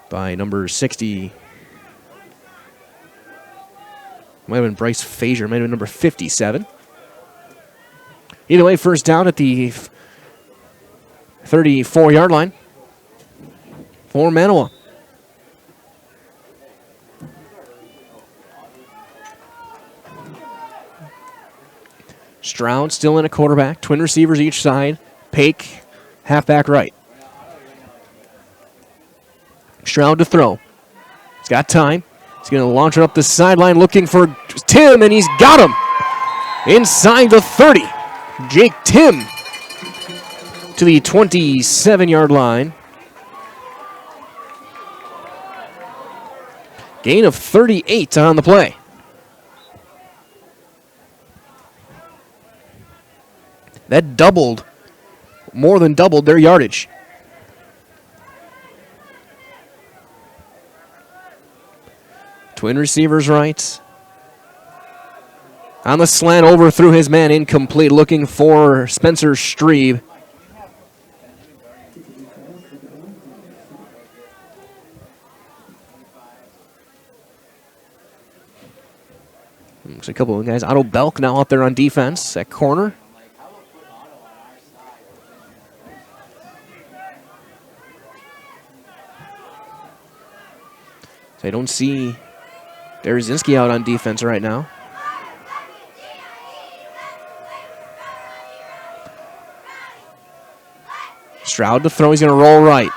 by number 60. Might have been Bryce Fazier, might have been number 57. Either way, first down at the 34-yard line for Manawa. Stroud still in a quarterback. Twin receivers each side. Pake, halfback right. Stroud to throw. He's got time. He's going to launch it up the sideline looking for Tim, and he's got him inside the 30. Jake Tim to the 27-yard line. Gain of 38 on the play. That doubled, more than doubled their yardage. Twin receivers right. On the slant, overthrew his man, incomplete, looking for Spencer Strebe. Looks like a couple of guys. Otto Belk now out there on defense at corner. So I don't see Berezinski out on defense right now. Stroud to throw. He's going to roll right.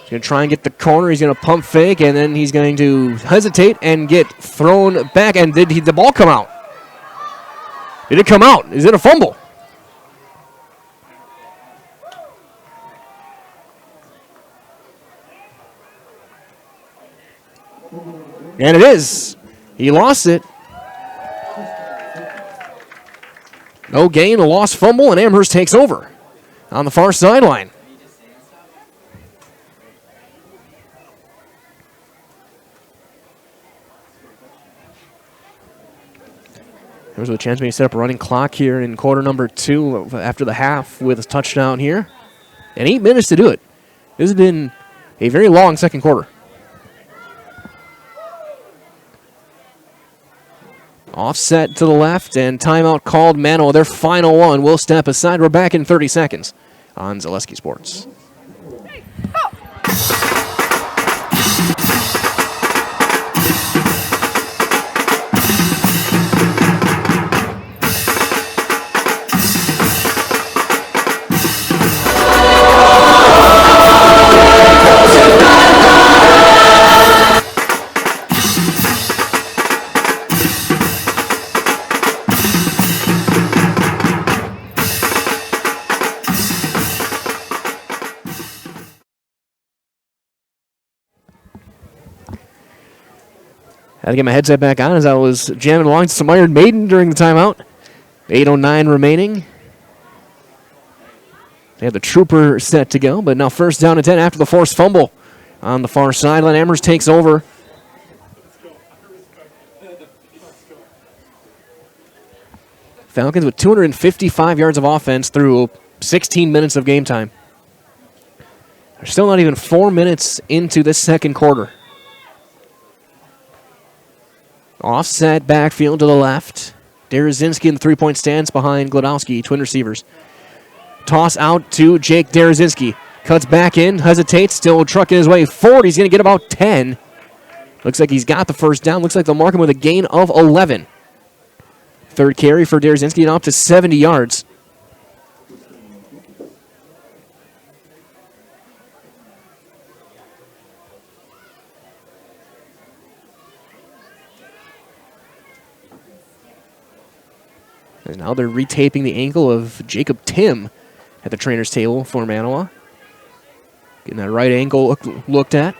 He's going to try and get the corner. He's going to pump fake, and then he's going to hesitate and get thrown back. And did the ball come out? Did it come out? Is it a fumble? And it is. He lost it. No gain, a lost fumble, and Amherst takes over on the far sideline. There's a chance maybe to set up a running clock here in quarter number 2 after the half with a touchdown here. And 8 minutes to do it. This has been a very long second quarter. Offset to the left, and timeout called. Manawa, their final one, will step aside. We're back in 30 seconds on Zaleski Sports. Had to get my headset back on as I was jamming along to some Iron Maiden during the timeout. 8:09 remaining. They have the Trooper set to go, but now first down and 10 after the forced fumble on the far sideline. Amherst takes over. Falcons with 255 yards of offense through 16 minutes of game time. They're still not even 4 minutes into this second quarter. Offset backfield to the left. Derazinski in the three-point stance behind Glodowski, twin receivers. Toss out to Jake Derazinski. Cuts back in, hesitates, still trucking his way forward. He's going to get about 10. Looks like he's got the first down. Looks like they'll mark him with a gain of 11. Third carry for Derazinski, now up to 70 yards. And now they're retaping the ankle of Jacob Tim at the trainer's table for Manawa. Getting that right ankle looked at.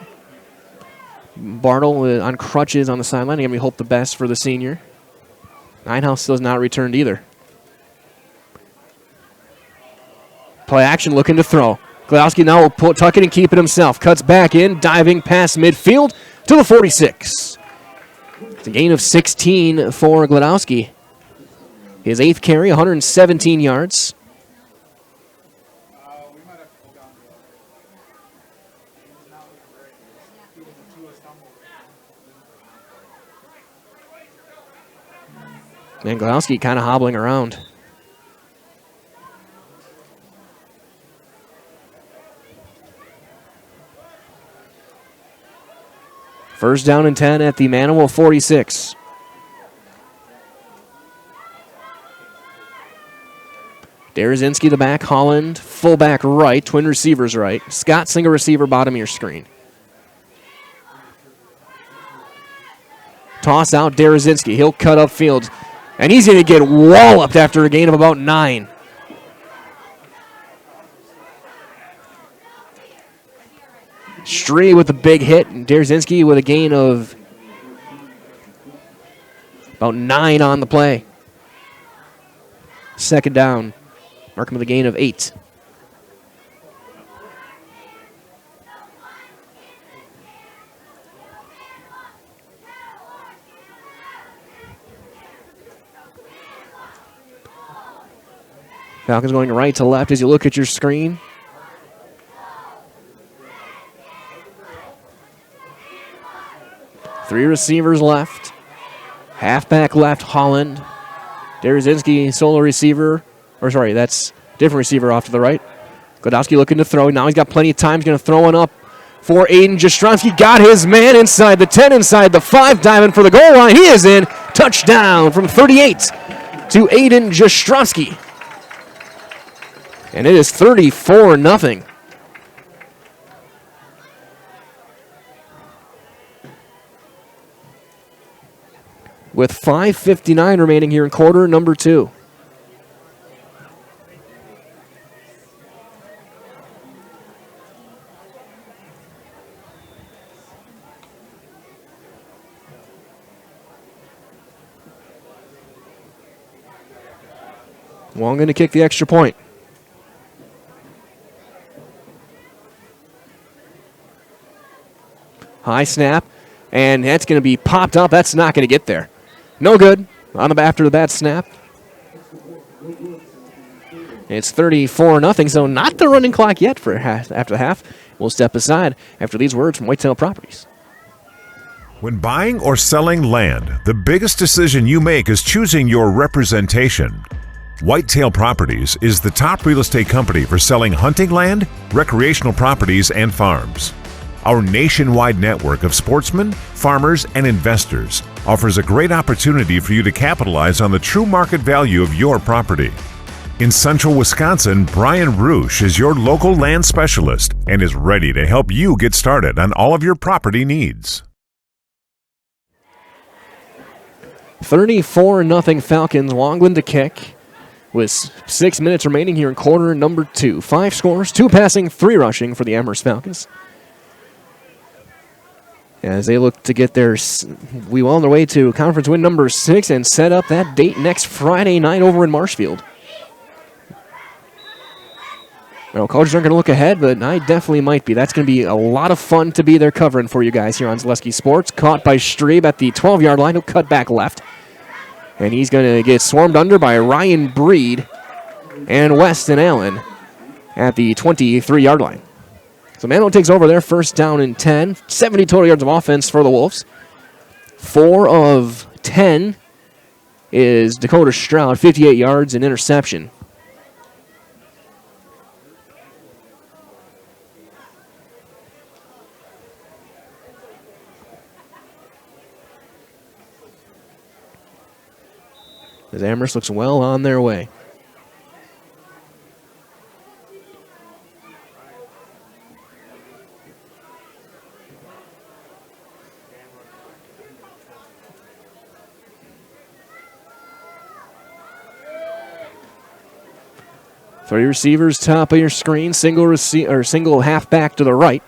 Bartle on crutches on the sideline. Again, we hope the best for the senior. Ninehouse still has not returned either. Play action, looking to throw. Glowski now will tuck it and keep it himself. Cuts back in, diving past midfield to the 46. It's a gain of 16 for Glodowski. His 8th carry, 117 yards. And Glowski kind of hobbling around. First down and 10 at the Manawa 46. Derazinski the back, Holland fullback right, twin receivers right. Scott single receiver bottom of your screen. Toss out Derazinski. He'll cut upfield. And he's going to get walloped after a gain of about 9. Stree with a big hit. And Derazinski with a gain of about 9 on the play. Second down. Mark him with a gain of 8. Falcons going right to left as you look at your screen. Three receivers left. Halfback left, Holland. Derazinski, solo receiver. Or sorry, that's different receiver off to the right. Glodowski looking to throw. Now he's got plenty of time. He's going to throw one up for Aiden Jastrzemski. Got his man inside the 10, inside the 5, diving for the goal line. He is in. Touchdown from 38 to Aiden Jastrzemski. And it is 34-0. With 5:59 remaining here in quarter number 2. Wong going to kick the extra point. High snap, and that's going to be popped up. That's not going to get there. No good after the bad snap. It's 34-0, so not the running clock yet for after the half. We'll step aside after these words from Whitetail Properties. When buying or selling land, the biggest decision you make is choosing your representation. Whitetail Properties is the top real estate company for selling hunting land, recreational properties, and farms. Our nationwide network of sportsmen, farmers, and investors offers a great opportunity for you to capitalize on the true market value of your property. In central Wisconsin, Brian Roosh is your local land specialist and is ready to help you get started on all of your property needs. 34-0 Falcons. Longland to kick with 6 minutes remaining here in quarter number 2. 5 scores, 2 passing, 3 rushing for the Amherst Falcons. as they look to get their on their way to conference win number 6 and set up that date next Friday night over in Marshfield. Well, coaches aren't going to look ahead, but I definitely might be. That's going to be a lot of fun to be there covering for you guys here on Zaleski Sports. Caught by Strebe at the 12-yard line. He'll cut back left. And he's going to get swarmed under by Ryan Breed and Weston Allen at the 23-yard line. So Manawa takes over there, first down and 10. 70 total yards of offense for the Wolves. 4 of 10 is Dakota Stroud, 58 yards and interception. As Amherst looks well on their way. Three receivers, top of your screen, single halfback to the right.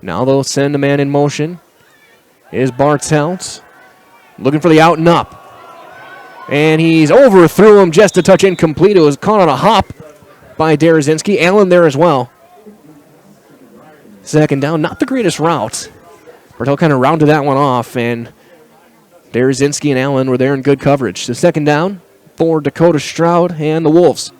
Now they'll send a man in motion. Is Bartelt looking for the out and up. And he's overthrew him, just a touch incomplete. It was caught on a hop by Derazinski. Allen there as well. Second down, not the greatest route. Bartelt kind of rounded that one off, and Derazinski and Allen were there in good coverage. So second down for Dakota Stroud and the Wolves.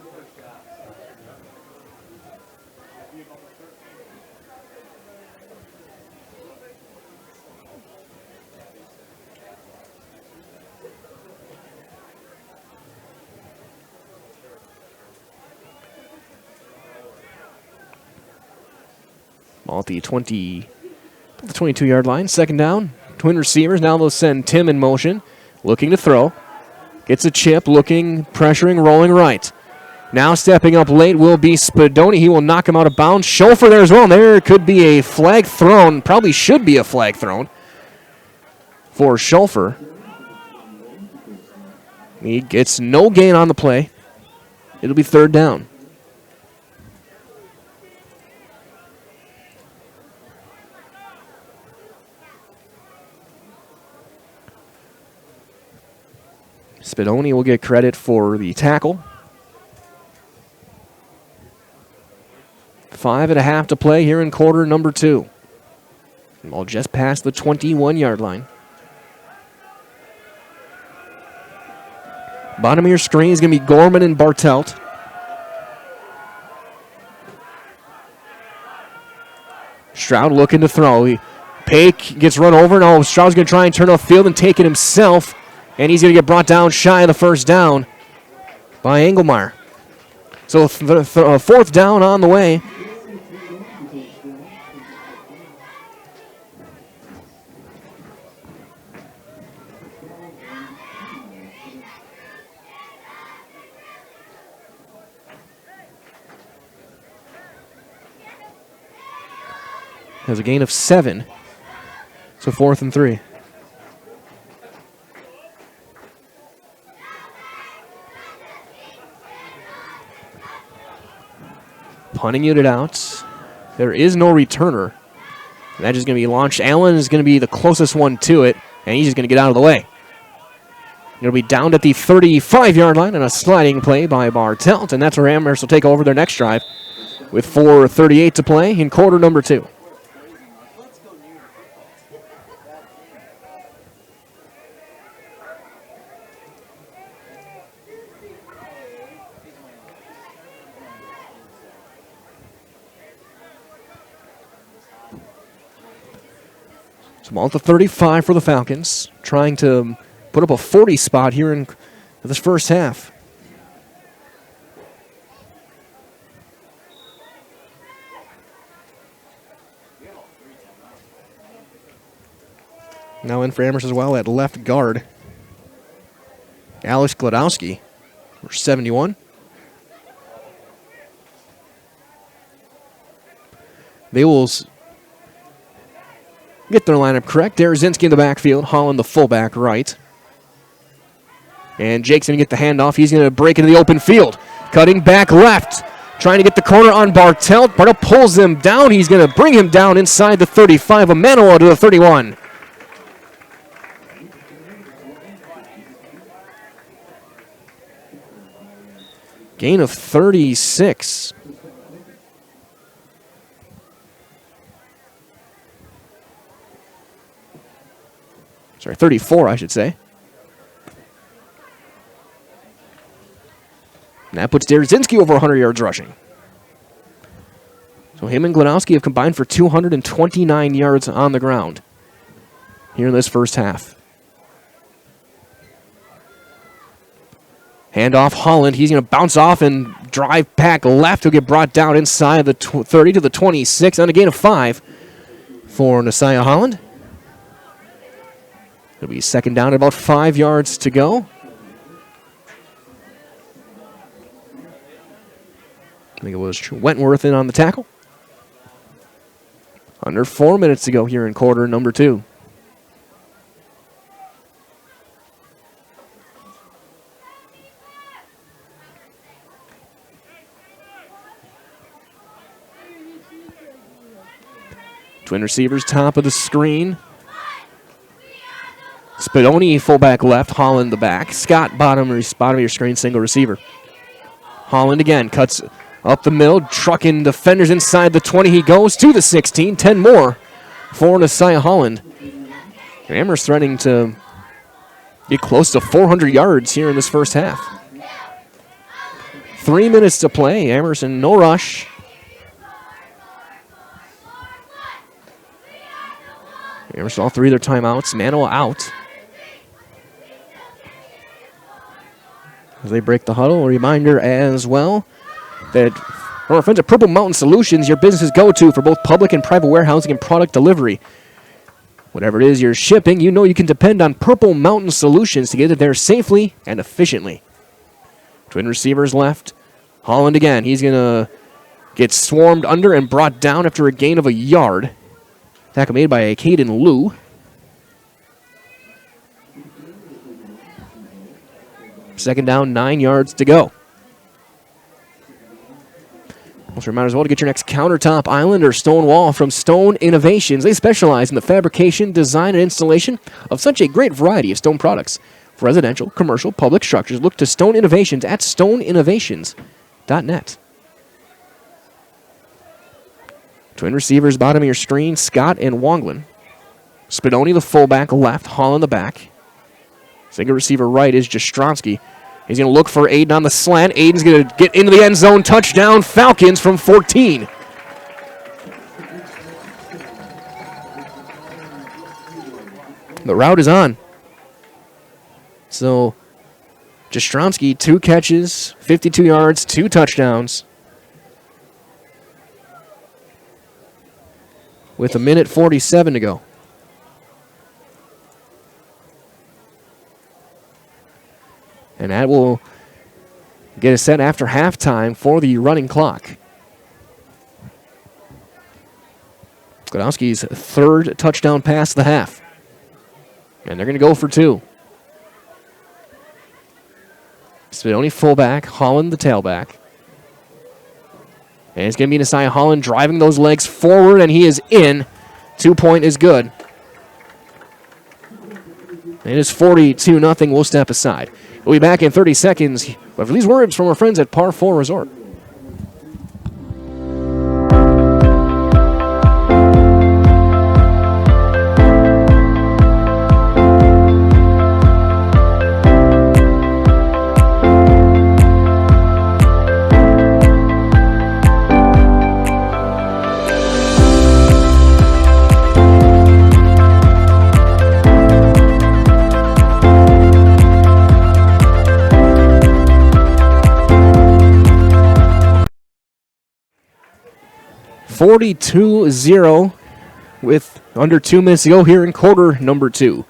At the 22-yard line, second down. Twin receivers, now they'll send Tim in motion, looking to throw. Gets a chip, looking, pressuring, rolling right. Now stepping up late will be Spadoni. He will knock him out of bounds. Schofer there as well. And there could be a flag thrown, probably should be a flag thrown for Schofer. He gets no gain on the play. It'll be third down. Spadoni will get credit for the tackle. 5.5 to play here in quarter number 2. Ball just past the 21-yard line. Bottom of your screen is going to be Gorman and Bartelt. Stroud looking to throw. Pake gets run over. No, Stroud's going to try and turn off field and take it himself. And he's going to get brought down shy of the first down by Engelmeyer. So fourth down on the way. Has a gain of 7. So 4th and 3. Punting unit out. There is no returner. That is going to be launched. Allen is going to be the closest one to it, and he's just going to get out of the way. It'll be downed at the 35-yard line and a sliding play by Bartelt, and that's where Amherst will take over their next drive with 4:38 to play in quarter number 2. Ball at the 35 for the Falcons, trying to put up a 40 spot here in this first half. Now in for Amherst as well at left guard. Alex Gladowski, number 71. They will get their lineup correct. Derazinski in the backfield, Holland the fullback right. And Jake's going to get the handoff. He's going to break into the open field. Cutting back left. Trying to get the corner on Bartel. Bartel pulls him down. He's going to bring him down inside the 35 of Manawa to the 31. Gain of 36. Sorry, 34, I should say. And that puts Derzinski over 100 yards rushing. So him and Glanowski have combined for 229 yards on the ground here in this first half. Handoff Holland. He's going to bounce off and drive back left. He'll get brought down inside the 30 to the 26 on a gain of 5 for Nasiah Holland. It'll be second down at about 5 yards to go. I think it was Wentworth in on the tackle. Under 4 minutes to go here in quarter number 2. Twin receivers, top of the screen. Spadoni, fullback left. Holland, the back. Scott, bottom of your screen, single receiver. Holland again cuts up the middle, trucking defenders inside the 20. He goes to the 16. 10 more for Nasiah Holland. And Amherst threatening to get close to 400 yards here in this first half. 3 minutes to play. Amherst in no rush. Amherst all 3 of their timeouts. Manawa out. As they break the huddle, a reminder as well that from our friends at Purple Mountain Solutions, your business's go-to for both public and private warehousing and product delivery. Whatever it is you're shipping, you know you can depend on Purple Mountain Solutions to get it there safely and efficiently. Twin receivers left. Holland again. He's going to get swarmed under and brought down after a gain of a yard. Tackle made by Caden Liu. Second down, 9 yards to go. Also remind as well to get your next countertop island or stone wall from Stone Innovations. They specialize in the fabrication, design, and installation of such a great variety of stone products. For residential, commercial, public structures, look to Stone Innovations at stoneinnovations.net. Twin receivers, bottom of your screen, Scott and Wonglin. Spadoni, the fullback, left. Holland, the back. Single receiver right is Jastrzomski. He's going to look for Aiden on the slant. Aiden's going to get into the end zone. Touchdown, Falcons from 14. The route is on. So, Jastrzomski, 2 catches, 52 yards, 2 touchdowns. With 1:47 to go. And that will get us set after halftime for the running clock. Gladowski's 3rd touchdown pass of the half. And they're going to go for 2. Spadoni fullback, Holland the tailback. And it's going to be Nasiah Holland driving those legs forward, and he is in. 2-point is good. It is 42-0. We'll step aside. We'll be back in 30 seconds. But for these words from our friends at Par 4 Resort. (42-0) with under 2 minutes to go here in quarter number 2.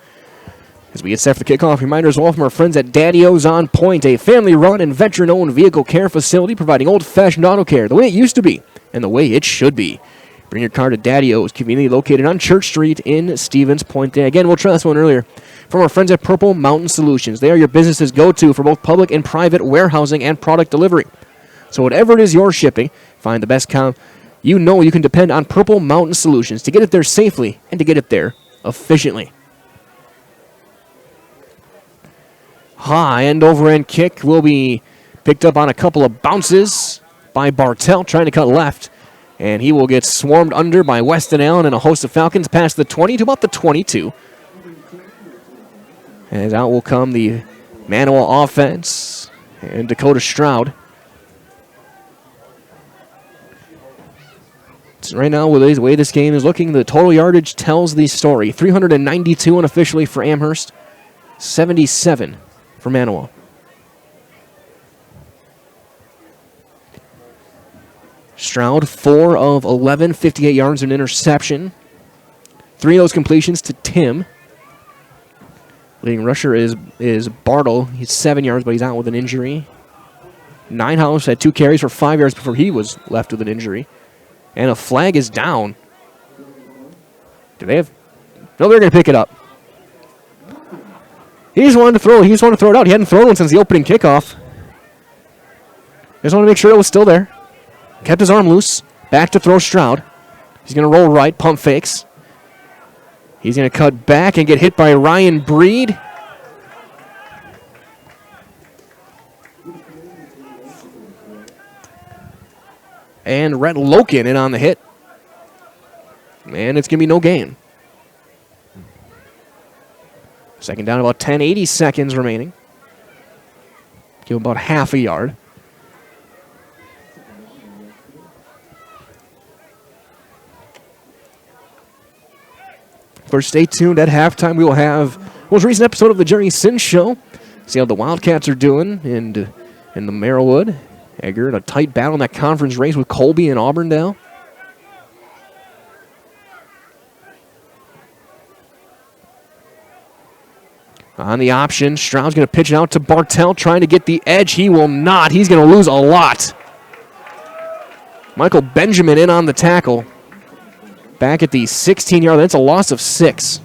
As we get set for the kickoff, reminders all from our friends at Daddy-O's On Point, a family-run and veteran-owned vehicle care facility providing old-fashioned auto care the way it used to be and the way it should be. Bring your car to Daddy-O's, conveniently located on Church Street in Stevens Point. Again, we'll try this one earlier. From our friends at Purple Mountain Solutions. They are your business's go-to for both public and private warehousing and product delivery. So whatever it is you're shipping, find the best you know you can depend on Purple Mountain Solutions to get it there safely and to get it there efficiently. High end over end kick will be picked up on a couple of bounces by Bartell trying to cut left. And he will get swarmed under by Weston Allen and a host of Falcons past the 20 to about the 22. And out will come the Manawa offense and Dakota Stroud. So right now, with the way this game is looking, the total yardage tells the story. 392 unofficially for Amherst, 77 for Manawa. Stroud, 4 of 11, 58 yards and interception. 3 of those completions to Tim. Leading rusher is Bartle. He's 7 yards, but he's out with an injury. Ninehouse had 2 carries for 5 yards before he was left with an injury. And a flag is down. Do they have... No, they're going to pick it up. He just wanted to throw it out. He hadn't thrown one since the opening kickoff. Just wanted to make sure it was still there. Kept his arm loose. Back to throw Stroud. He's going to roll right, pump fakes. He's going to cut back and get hit by Ryan Breed. And Rhett Loken in on the hit. And it's going to be no gain. Second down, about 10, 80 seconds remaining. Give him about half a yard. First, stay tuned. At halftime, we will have the most recent episode of the Jerry Sin Show. See how the Wildcats are doing in the Merrillwood. Egger in a tight battle in that conference race with Colby and Auburndale. On the option, Stroud's going to pitch it out to Bartell, trying to get the edge. He will not. He's going to lose a lot. Michael Benjamin in on the tackle. Back at the 16-yard line. That's a loss of 6.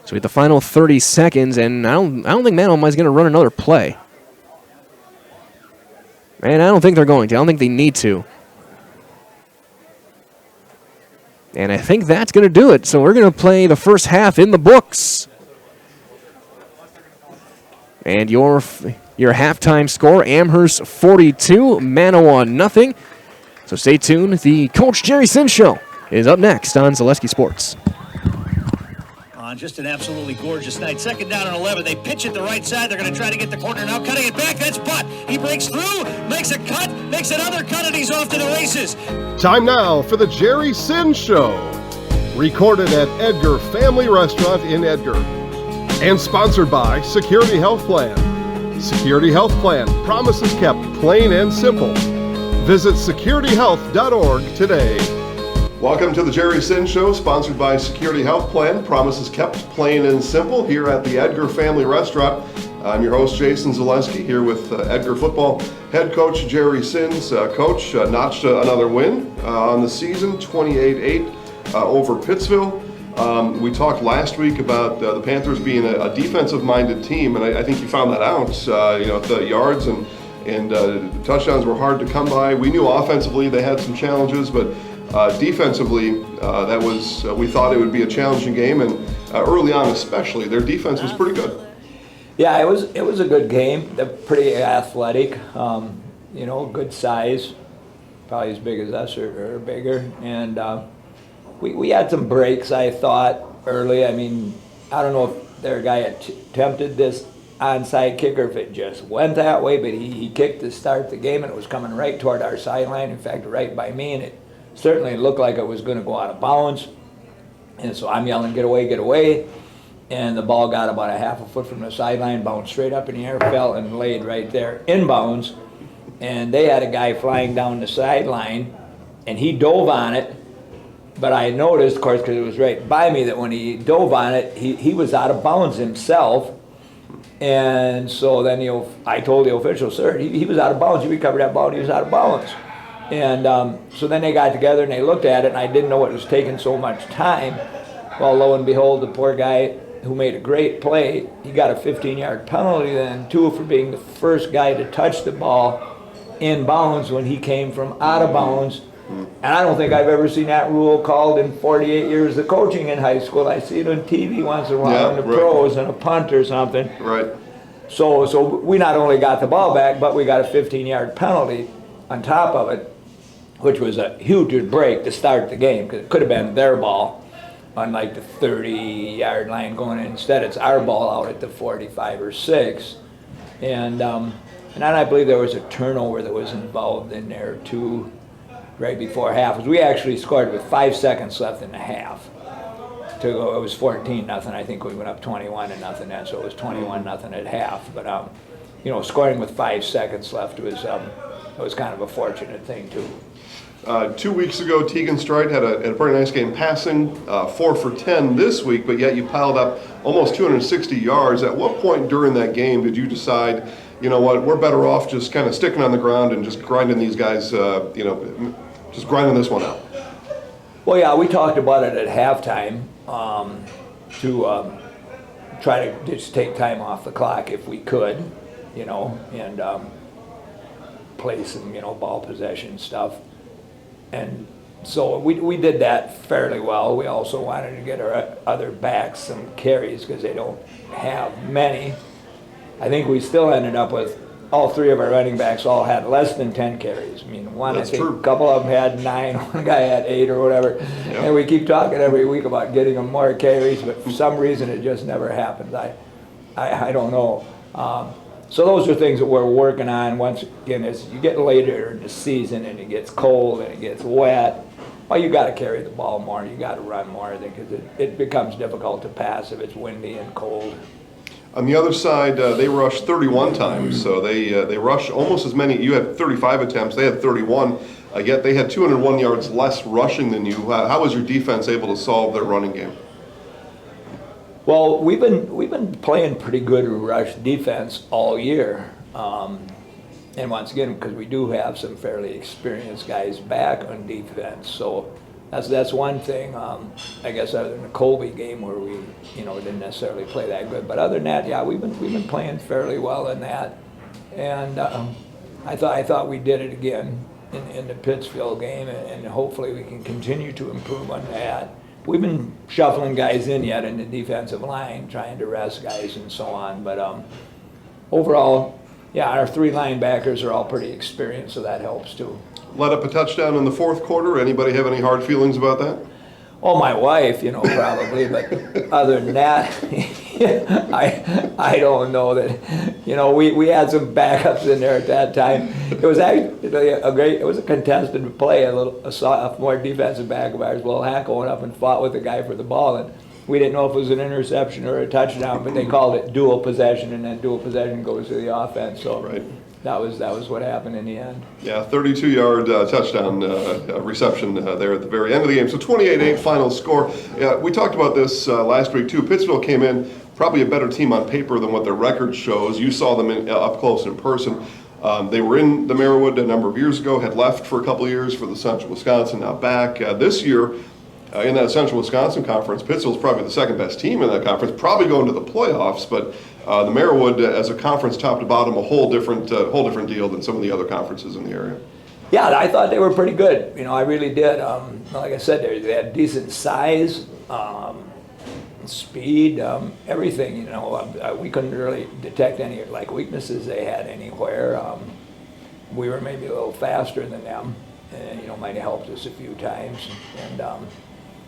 So at the final 30 seconds, and I don't think Manawa is going to run another play. And I don't think they're going to. I don't think they need to. And I think that's going to do it. So we're going to play the first half in the books. And your halftime score, Amherst 42, Manawa nothing. So stay tuned. The Coach Jerry Sin Show is up next on Zaleski Sports. Just an absolutely gorgeous night. Second down and 11. They pitch it the right side. They're going to try to get the corner now. Cutting it back. That's Butt. He breaks through, makes a cut, makes another cut, and he's off to the races. Time now for the Jerry Sin Show. Recorded at Edgar Family Restaurant in Edgar. And sponsored by Security Health Plan. Security Health Plan. Promises kept plain and simple. Visit securityhealth.org today. Welcome to the Jerry Sin Show, sponsored by Security Health Plan. Promises kept plain and simple here at the Edgar Family Restaurant. I'm your host, Jason Zaleski, here with Edgar football head coach Jerry Sins. Coach notched another win on the season, 28-8 over Pittsville. We talked last week about the Panthers being a defensive-minded team, and I think you found that out. The yards and touchdowns were hard to come by. We knew offensively they had some challenges, but defensively, we thought it would be a challenging game, and early on especially, their defense was pretty good. Yeah, it was a good game. They're pretty athletic, good size, probably as big as us or bigger. And we had some breaks, I thought, early. I mean, I don't know if their guy attempted this onside kick or if it just went that way, but he kicked to start the game, and it was coming right toward our sideline, in fact, right by me, and it certainly looked like it was going to go out of bounds. And so I'm yelling, get away, get away. And the ball got about a half a foot from the sideline, bounced straight up in the air, fell and laid right there in bounds. And they had a guy flying down the sideline, and he dove on it. But I noticed, of course, because it was right by me, that when he dove on it, he was out of bounds himself. And so then I told the official, sir, he was out of bounds. He recovered that ball, and he was out of bounds. And so then they got together and they looked at it, and I didn't know it was taking so much time. Well, lo and behold, the poor guy who made a great play, he got a 15-yard penalty then, too, for being the first guy to touch the ball in bounds when he came from out of bounds. And I don't think I've ever seen that rule called in 48 years of coaching in high school. I see it on TV once in a while in the pros and a punt or something. Right. So we not only got the ball back, but we got a 15-yard penalty on top of it, which was a huge break to start the game, because it could have been their ball on like the 30-yard line going in. Instead, it's our ball out at the 45 or 6. And then I believe there was a turnover that was involved in there too, right before half. Because we actually scored with 5 seconds left in the half. To go, it was 14-0. I think we went up 21-0 then, so it was 21-0 at half. But scoring with 5 seconds left was kind of a fortunate thing too. 2 weeks ago, Tegan Stride had a pretty nice game passing, 4 for 10 this week, but yet you piled up almost 260 yards. At what point during that game did you decide, you know what, we're better off just kind of sticking on the ground and just grinding these guys, just grinding this one out? Well, yeah, we talked about it at halftime to try to just take time off the clock if we could, and play some, ball possession stuff. And so we did that fairly well. We also wanted to get our other backs some carries because they don't have many. I think we still ended up with all 3 of our running backs all had less than 10 carries. I mean, That's I think true. a couple of them had 9, one guy had 8 or whatever. Yep. And we keep talking every week about getting them more carries, but for some reason it just never happens. I don't know. So those are things that we're working on. Once again, as you get later in the season and it gets cold and it gets wet, well, you got to carry the ball more. You got to run more because it becomes difficult to pass if it's windy and cold. On the other side, they rushed 31 times, so they rushed almost as many. You had 35 attempts, they had 31, yet they had 201 yards less rushing than you. How was your defense able to solve their running game? Well, we've been playing pretty good rush defense all year, and once again, because we do have some fairly experienced guys back on defense, so that's one thing. I guess other than the Colby game where we didn't necessarily play that good, but other than that, yeah, we've been playing fairly well in that, and I thought we did it again in the Pittsfield game, and hopefully we can continue to improve on that. We've been shuffling guys in yet in the defensive line, trying to rest guys and so on. But overall, yeah, our 3 linebackers are all pretty experienced, so that helps too. Let up a touchdown in the fourth quarter. Anybody have any hard feelings about that? Oh, my wife, probably. But other than that, I don't know that. We had some backups in there at that time. It was actually it was a contested play. A sophomore defensive back of ours, Will Hackle, went up and fought with the guy for the ball, and we didn't know if it was an interception or a touchdown, but they called it dual possession, and then dual possession goes to the offense. So right. That was what happened in the end. Yeah, 32-yard touchdown reception there at the very end of the game. So 28-8 final score. Yeah, we talked about this last week too. Pittsfield came in probably a better team on paper than what their record shows. You saw them up close in person. They were in the Marawood a number of years ago, had left for a couple of years for the Central Wisconsin, now back. This year, in that Central Wisconsin Conference, Pittsfield's probably the second best team in that conference, probably going to the playoffs, but the Marawood, as a conference top to bottom, a whole different deal than some of the other conferences in the area. Yeah, I thought they were pretty good. I really did. Like I said, they had decent size, speed, everything. We couldn't really detect any weaknesses they had anywhere. We were maybe a little faster than them, and might have helped us a few times. And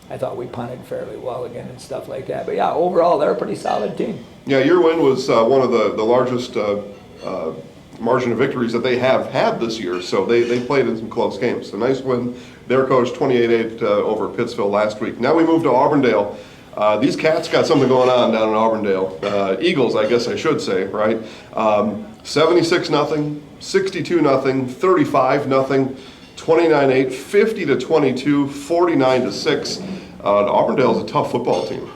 I thought we punted fairly well again and stuff like that. But yeah, overall, they're a pretty solid team. Yeah, your win was one of the largest margin of victories that they have had this year. So they played in some close games. A nice win. Their coach 28-8 over Pittsfield last week. Now we move to Auburndale. These Cats got something going on down in Auburndale. Eagles, I guess I should say, right? 76-0, 62-0, 35-0. 29-8, 50-22, 49-6. Auburndale is a tough football team.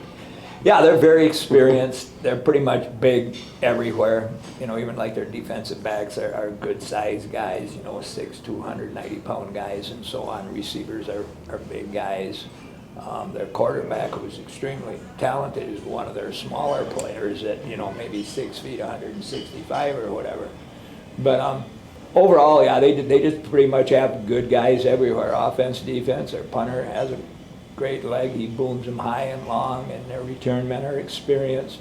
Yeah, they're very experienced. They're pretty much big everywhere. You know, even like their defensive backs are good sized guys, you know, 6'2", 290-pound guys and so on. Receivers are big guys. Their quarterback, who's extremely talented, is one of their smaller players at, you know, maybe 6 feet, 165 or whatever. But overall, yeah, they just pretty much have good guys everywhere. Offense, defense. Their punter has a great leg. He booms them high and long, and their return men are experienced.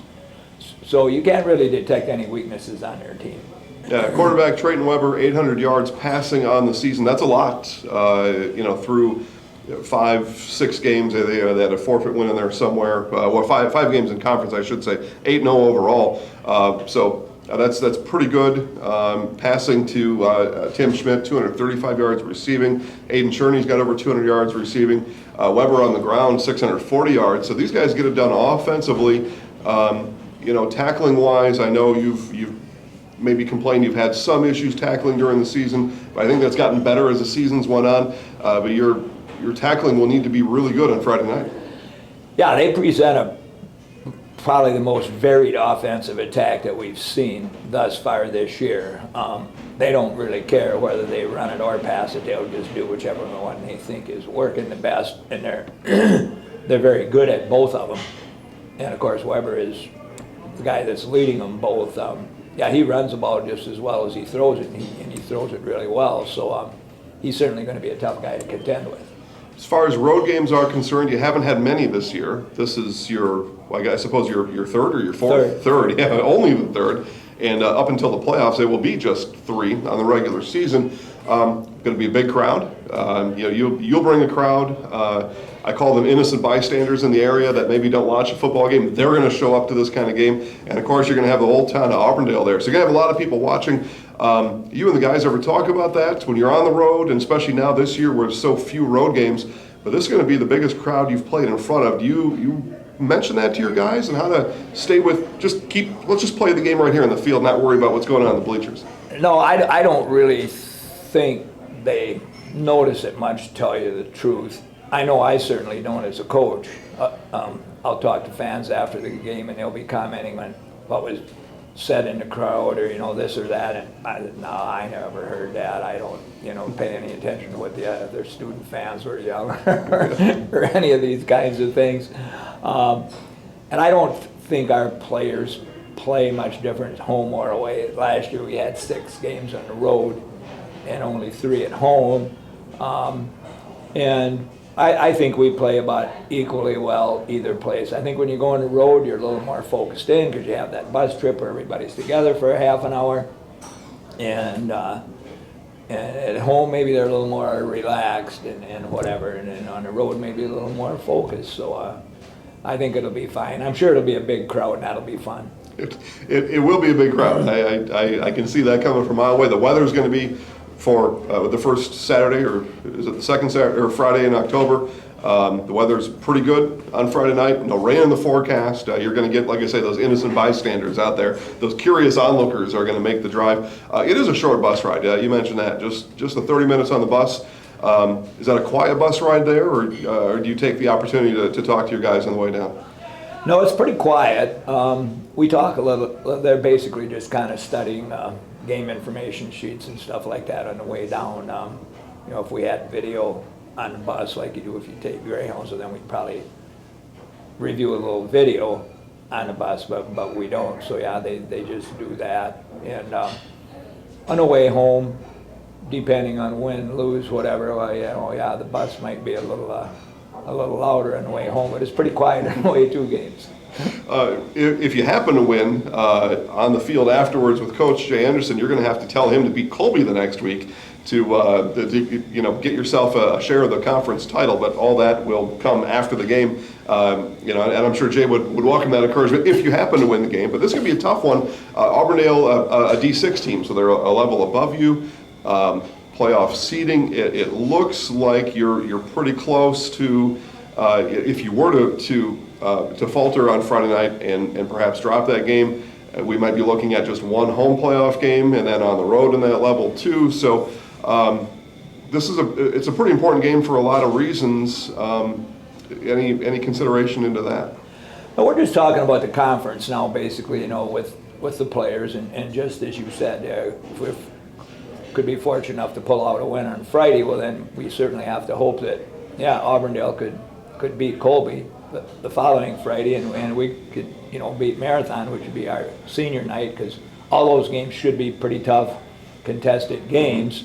So you can't really detect any weaknesses on their team. Yeah, quarterback Trayton Weber, 800 yards passing on the season. That's a lot, you know, through 5-6 games. They had a forfeit win in there somewhere. Well, five games in conference, I should say. 8-0 overall. So that's pretty good. Passing to Tim Schmidt, 235 yards receiving. Aiden Cherney's got over 200 yards receiving. Weber on the ground, 640 yards. So these guys get it done offensively. You know, tackling wise, I know you've maybe complained you've had some issues tackling during the season, but I think that's gotten better as the seasons went on. But your tackling will need to be really good on Friday night. Yeah, they present probably the most varied offensive attack that we've seen thus far this year. They don't really care whether they run it or pass it. They'll just do whichever one they think is working the best, and they're very good at both of them. And of course, Weber is the guy that's leading them both. Yeah, he runs the ball just as well as he throws it, and he throws it really well. So he's certainly going to be a tough guy to contend with. As far as road games are concerned, you haven't had many this year. This is your, well, I suppose your third or your fourth? Third, yeah, only the third. And up until the playoffs, it will be just 3 on the regular season. Going to be a big crowd. You know, you'll bring a crowd. I call them innocent bystanders in the area that maybe don't watch a football game. They're going to show up to this kind of game. And of course, you're going to have the whole town of Auburndale there. So you're going to have a lot of people watching. You and the guys ever talk about that when you're on the road, and especially now this year where there's so few road games, but this is going to be the biggest crowd you've played in front of. Do you mention that to your guys and how to stay with, let's just play the game right here in the field, not worry about what's going on in the bleachers? No, I don't really think they notice it much, to tell you the truth. I know I certainly don't as a coach. I'll talk to fans after the game and they'll be commenting on what was said in the crowd, or, you know, this or that, and I never heard that. I don't, you know, pay any attention to what the other student fans were yelling or any of these kinds of things. And I don't think our players play much different home or away. Last year we had 6 games on the road and only 3 at home. And I think we play about equally well either place. I think when you go on the road, you're a little more focused in because you have that bus trip where everybody's together for a half an hour. And at home, maybe they're a little more relaxed and whatever. And then on the road, maybe a little more focused. So I think it'll be fine. I'm sure it'll be a big crowd, and that'll be fun. It will be a big crowd. I can see that coming from a mile away. The weather's going to be for the first Saturday, or is it the second Saturday or Friday in October? The weather's pretty good on Friday night. No rain in the forecast. You're going to get, like I say, those innocent bystanders out there. Those curious onlookers are going to make the drive. It is a short bus ride. You mentioned that. Just the 30 minutes on the bus. Is that a quiet bus ride there, or do you take the opportunity to talk to your guys on the way down? No, it's pretty quiet. We talk a little. They're basically just kind of studying game information sheets and stuff like that on the way down. You know, if we had video on the bus like you do if you take Greyhound, so then we'd probably review a little video on the bus, but we don't. So yeah, they just do that. And on the way home, depending on win, lose, whatever, well, you know, yeah, the bus might be a little louder on the way home, but it's pretty quiet on the way to games. If you happen to win on the field afterwards with Coach Jay Anderson, you're going to have to tell him to beat Colby the next week to you know, get yourself a share of the conference title. But all that will come after the game. You know, and I'm sure Jay would welcome that encouragement if you happen to win the game. But this is going to be a tough one. Auburndale, a D6 team, so they're a level above you. Playoff seeding. It looks like you're pretty close to. If you were to falter on Friday night and perhaps drop that game, we might be looking at just one home playoff game and then on the road in that level too. So it's a pretty important game for a lot of reasons. Any consideration into that? And we're just talking about the conference now, basically, you know, with the players, and just as you said, if we could be fortunate enough to pull out a win on Friday, well, then we certainly have to hope that, Auburndale could beat Colby the following Friday, and we could, you know, beat Marathon, which would be our senior night, because all those games should be pretty tough, contested games.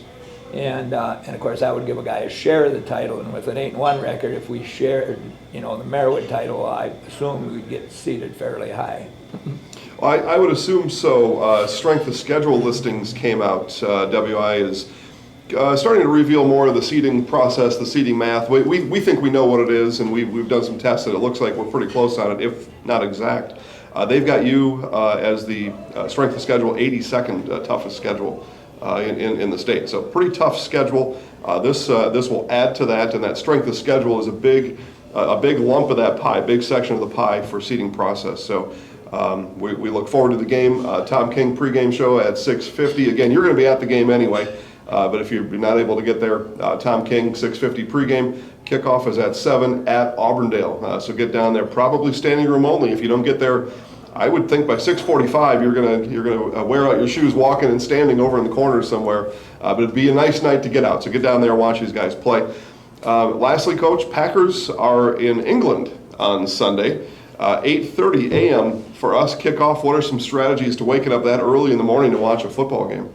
And of course, that would give a guy a share of the title. And with an 8-1 record, if we shared, you know, the Merriwood title, I assume we would get seated fairly high. Well, I would assume so. Strength of schedule listings came out. WIAA is starting to reveal more of the seeding process, the seeding math. We think we know what it is, and we've done some tests, and it looks like we're pretty close on it, if not exact. They've got you as the strength of schedule 82nd toughest schedule in the state. So pretty tough schedule. This will add to that, and that strength of schedule is a big lump of that pie, big section of the pie for seeding process. So we look forward to the game. Tom King pregame show at 6:50. Again, you're going to be at the game anyway, but if you're not able to get there, Tom King 6:50 pregame. Kickoff is at 7 at Auburndale. So get down there. Probably standing room only. If you don't get there, I would think by 6:45 you're gonna wear out your shoes walking and standing over in the corner somewhere. But it'd be a nice night to get out. So get down there and watch these guys play. Lastly, Coach, Packers are in England on Sunday, 8:30 a.m. for us. Kickoff. What are some strategies to waking up that early in the morning to watch a football game?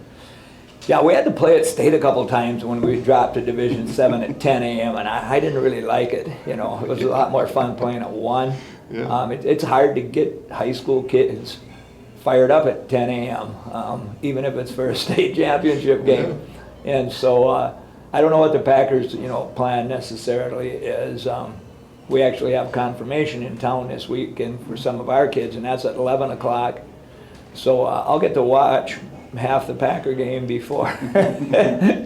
Yeah, we had to play at State a couple of times when we dropped to Division 7 at 10 a.m. and I didn't really like it. You know, it was a lot more fun playing at 1. Yeah. It's hard to get high school kids fired up at 10 a.m., even if it's for a state championship game. And so I don't know what the Packers, you know, plan necessarily is. We actually have confirmation in town this weekend for some of our kids, and that's at 11 o'clock. So I'll get to watch half the Packer game before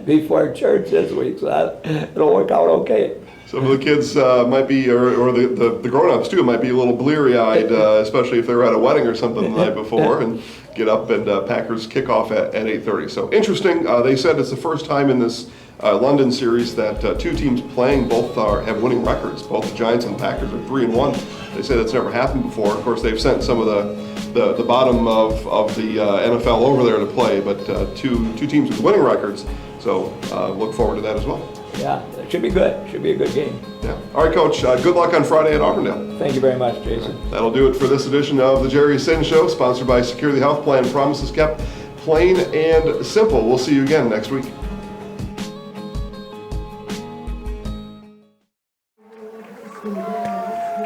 before church this week, so it'll work out okay. Some of the kids might be, or the grown-ups too, might be a little bleary-eyed, especially if they're at a wedding or something the night before, and get up and Packers kickoff at 8:30. So interesting. They said it's the first time in this London series that two teams playing both have winning records. Both the Giants and Packers are 3-1. They say that's never happened before. Of course, they've sent some of the bottom of the NFL over there to play, but two teams with winning records. So look forward to that as well. Yeah, it should be good. Should be a good game. Yeah. All right, Coach. Good luck on Friday at Auburndale. Thank you very much, Jason. Right. That'll do it for this edition of the Jerry Sin Show, sponsored by Secure the Health Plan. Promises kept, plain and simple. We'll see you again next week.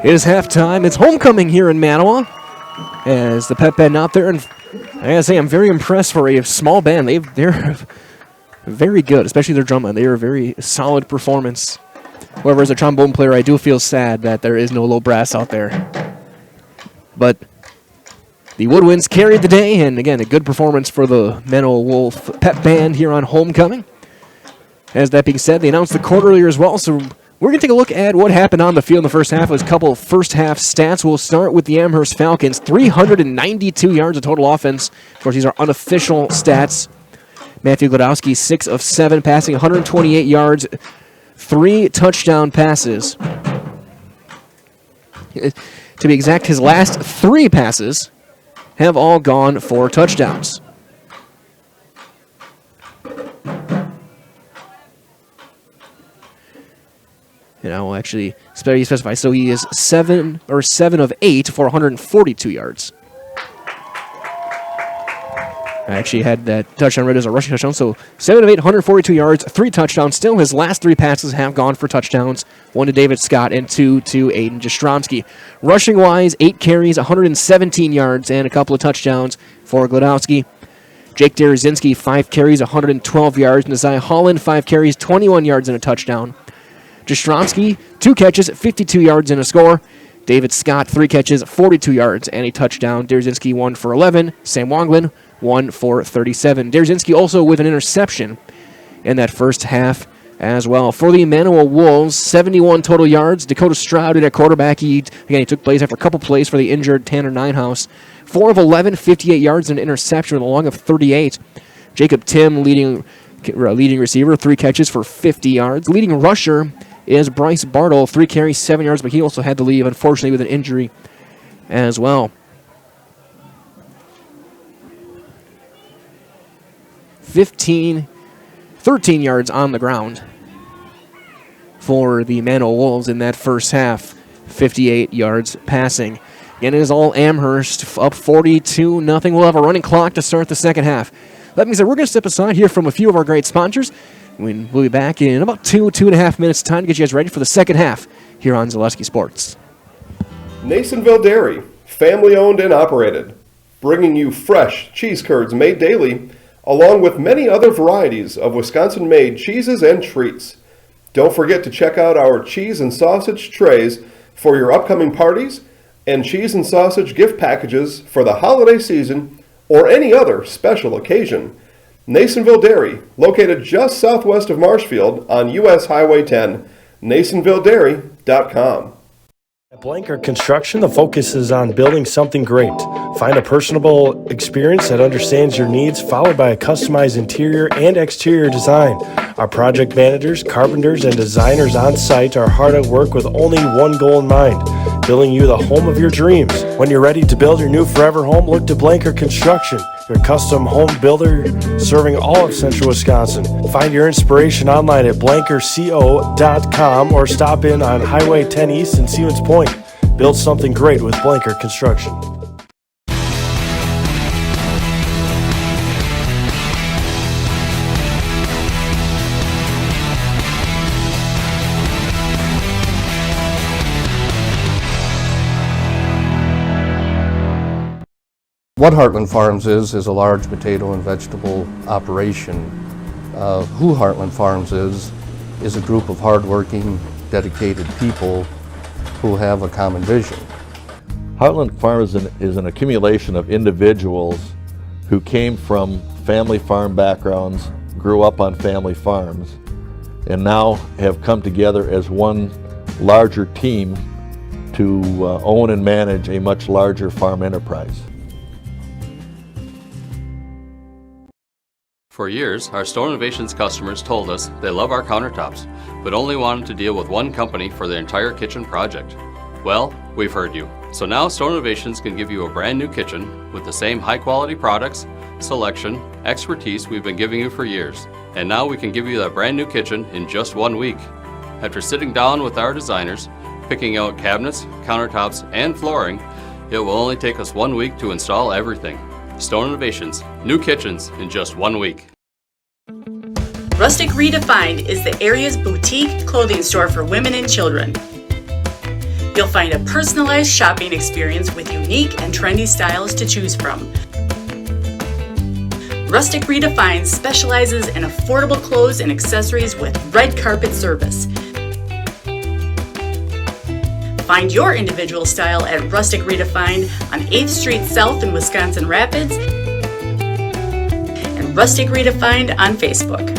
It is halftime. It's homecoming here in Manawa as the pep band out there. And I gotta say, I'm very impressed for a small band. They're very good, especially their drum band. They are a very solid performance. However, as a trombone player, I do feel sad that there is no low brass out there. But the Woodwinds carried the day, and again, a good performance for the Manawa Wolf pep band here on homecoming. As that being said, they announced the court earlier as well, so we're going to take a look at what happened on the field in the first half. There's a couple of first half stats. We'll start with the Amherst Falcons. 392 yards of total offense. Of course, these are unofficial stats. Matthew Glodowski, 6 of 7, passing 128 yards, 3 touchdown passes. To be exact, his last 3 passes have all gone for touchdowns. And I will actually specify. So he is 7 of 8 for 142 yards. I actually had that touchdown read as a rushing touchdown. So 7 of 8, 142 yards, 3 touchdowns. Still, his last 3 passes have gone for touchdowns. 1 to David Scott and 2 to Aiden Jastrzomski. Rushing-wise, 8 carries, 117 yards, and a couple of touchdowns for Glodowski. Jake Derazinski, 5 carries, 112 yards. Nasiah Holland, 5 carries, 21 yards, and a touchdown. Jastrzomski, 2 catches, 52 yards, and a score. David Scott, 3 catches, 42 yards, and a touchdown. Derazinski, 1 for 11. Sam Wonglin, 1 for 37. Derazinski also with an interception in that first half as well. For the Manawa Wolves, 71 total yards. Dakota Stroud at quarterback. He took plays after a couple plays for the injured Tanner Ninehouse. 4 of 11, 58 yards, and an interception with a long of 38. Jacob Tim, leading receiver, 3 catches for 50 yards. Leading rusher is Bryce Bartle, 3 carries, 7 yards, but he also had to leave, unfortunately, with an injury as well. 13 yards on the ground for the Manawa Wolves in that first half. 58 yards passing. Again, it is all Amherst up 42-0. We'll have a running clock to start the second half. That means that we're going to step aside here from a few of our great sponsors. We'll be back in about 2.5 minutes time to get you guys ready for the second half here on Zaleski Sports. Nasonville Dairy, family owned and operated, bringing you fresh cheese curds made daily, along with many other varieties of Wisconsin-made cheeses and treats. Don't forget to check out our cheese and sausage trays for your upcoming parties and cheese and sausage gift packages for the holiday season or any other special occasion. Nasonville Dairy, located just southwest of Marshfield on US Highway 10, NasonvilleDairy.com. At Blanker Construction, the focus is on building something great. Find a personable experience that understands your needs, followed by a customized interior and exterior design. Our project managers, carpenters, and designers on site are hard at work with only one goal in mind: building you the home of your dreams. When you're ready to build your new forever home, look to Blanker Construction, your custom home builder serving all of central Wisconsin. Find your inspiration online at blankerco.com or stop in on Highway 10 East in Stevens Point. Build something great with Blanker Construction. What Heartland Farms is a large potato and vegetable operation. Who Heartland Farms is a group of hardworking, dedicated people who have a common vision. Heartland Farms is an accumulation of individuals who came from family farm backgrounds, grew up on family farms, and now have come together as one larger team to own and manage a much larger farm enterprise. For years, our Store Innovations customers told us they love our countertops, but only wanted to deal with one company for their entire kitchen project. Well, we've heard you. So now Store Innovations can give you a brand new kitchen with the same high quality products, selection, expertise we've been giving you for years. And now we can give you that brand new kitchen in just 1 week. After sitting down with our designers, picking out cabinets, countertops, and flooring, it will only take us 1 week to install everything. Stone Innovations, new kitchens in just 1 week. Rustic Redefined is the area's boutique clothing store for women and children. You'll find a personalized shopping experience with unique and trendy styles to choose from. Rustic Redefined specializes in affordable clothes and accessories with red carpet service. Find your individual style at Rustic Redefined on 8th Street South in Wisconsin Rapids and Rustic Redefined on Facebook.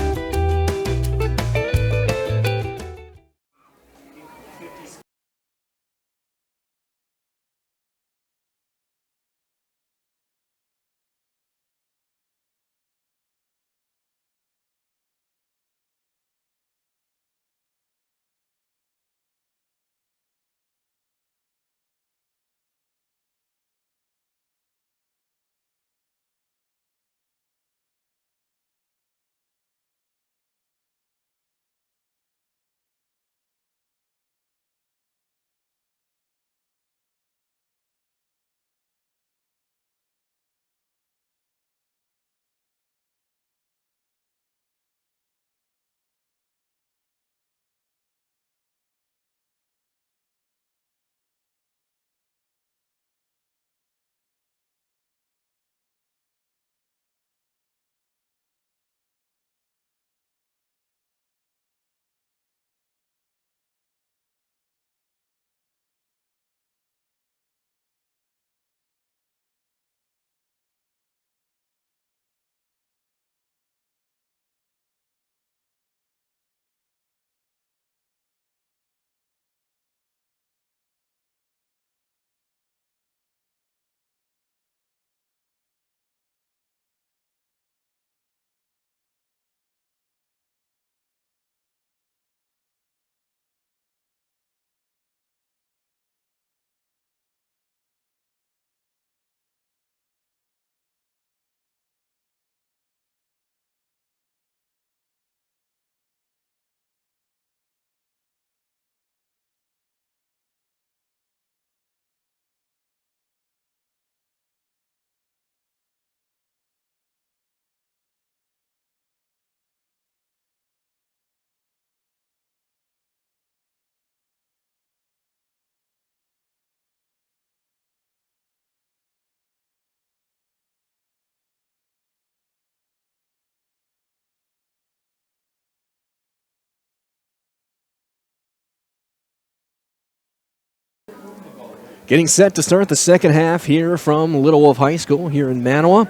Getting set to start the second half here from Little Wolf High School here in Manawa.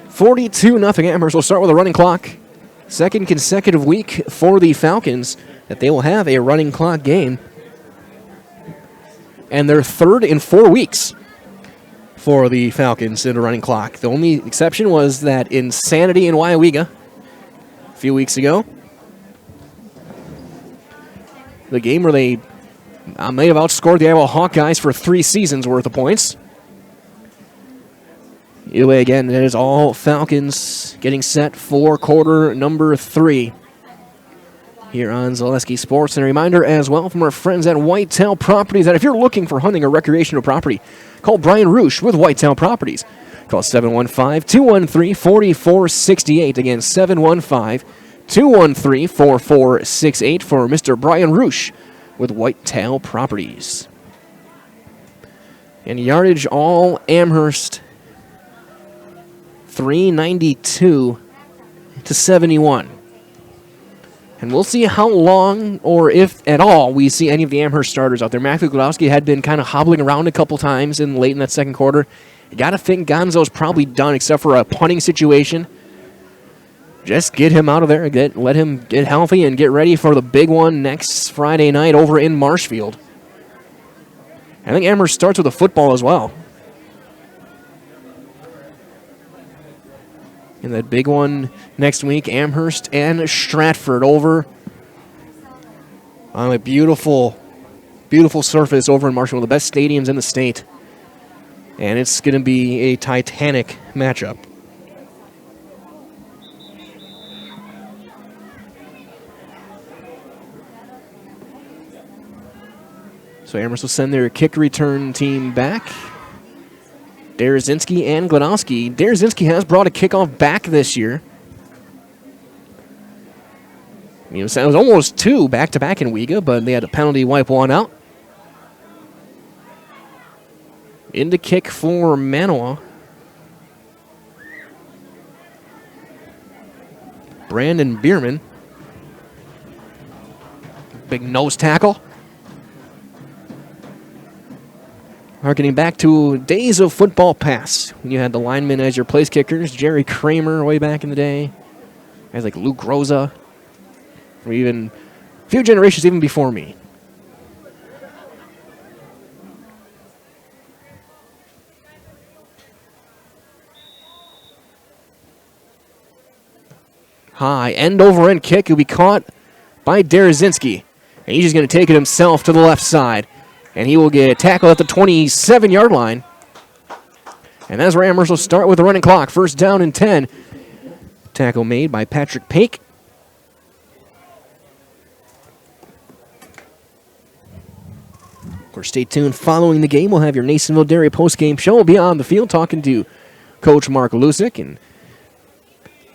42-0 Amherst will start with a running clock. Second consecutive week for the Falcons that they will have a running clock game. And their third in 4 weeks for the Falcons in a running clock. The only exception was that insanity in WIAA a few weeks ago. The game where they may have outscored the Iowa Hawkeyes for 3 seasons worth of points. Either way, again, it is all Falcons getting set for quarter number 3 here on Zaleski Sports. And a reminder as well from our friends at Whitetail Properties that if you're looking for hunting or recreational property, call Brian Roosh with Whitetail Properties. Call 715-213-4468. Again, 715-213-4468 for Mr. Brian Roosh with Whitetail Properties. And yardage all Amherst 392 to 71. And we'll see how long, or if at all, we see any of the Amherst starters out there. Matthew Glowski had been kind of hobbling around a couple times late in that second quarter. You got to think Gonzo's probably done, except for a punting situation. Just get him out of there, let him get healthy and get ready for the big one next Friday night over in Marshfield. I think Amherst starts with a football as well. In that big one next week, Amherst and Stratford over on a beautiful, beautiful surface over in Marshfield, one of the best stadiums in the state. And it's going to be a titanic matchup. So Amherst will send their kick return team back. Derzinski and Gladowski. Derzinski has brought a kickoff back this year. It was almost 2 back-to-back in WIAA, but they had a penalty wipe one out. Into kick for Manawa. Brandon Bierman. Big nose tackle. Harkening back to days of football past, when you had the linemen as your place kickers, Jerry Kramer way back in the day, guys like Luke Rosa, or even a few generations even before me. High end over end kick will be caught by Derzinski, and he's just going to take it himself to the left side. And he will get tackled at the 27-yard line. And that's where Amherst will start with the running clock. First down and 10. Tackle made by Patrick Pake. Of course, stay tuned. Following the game, we'll have your Nasonville Dairy post-game show. We'll be on the field talking to Coach Mark Lusick. And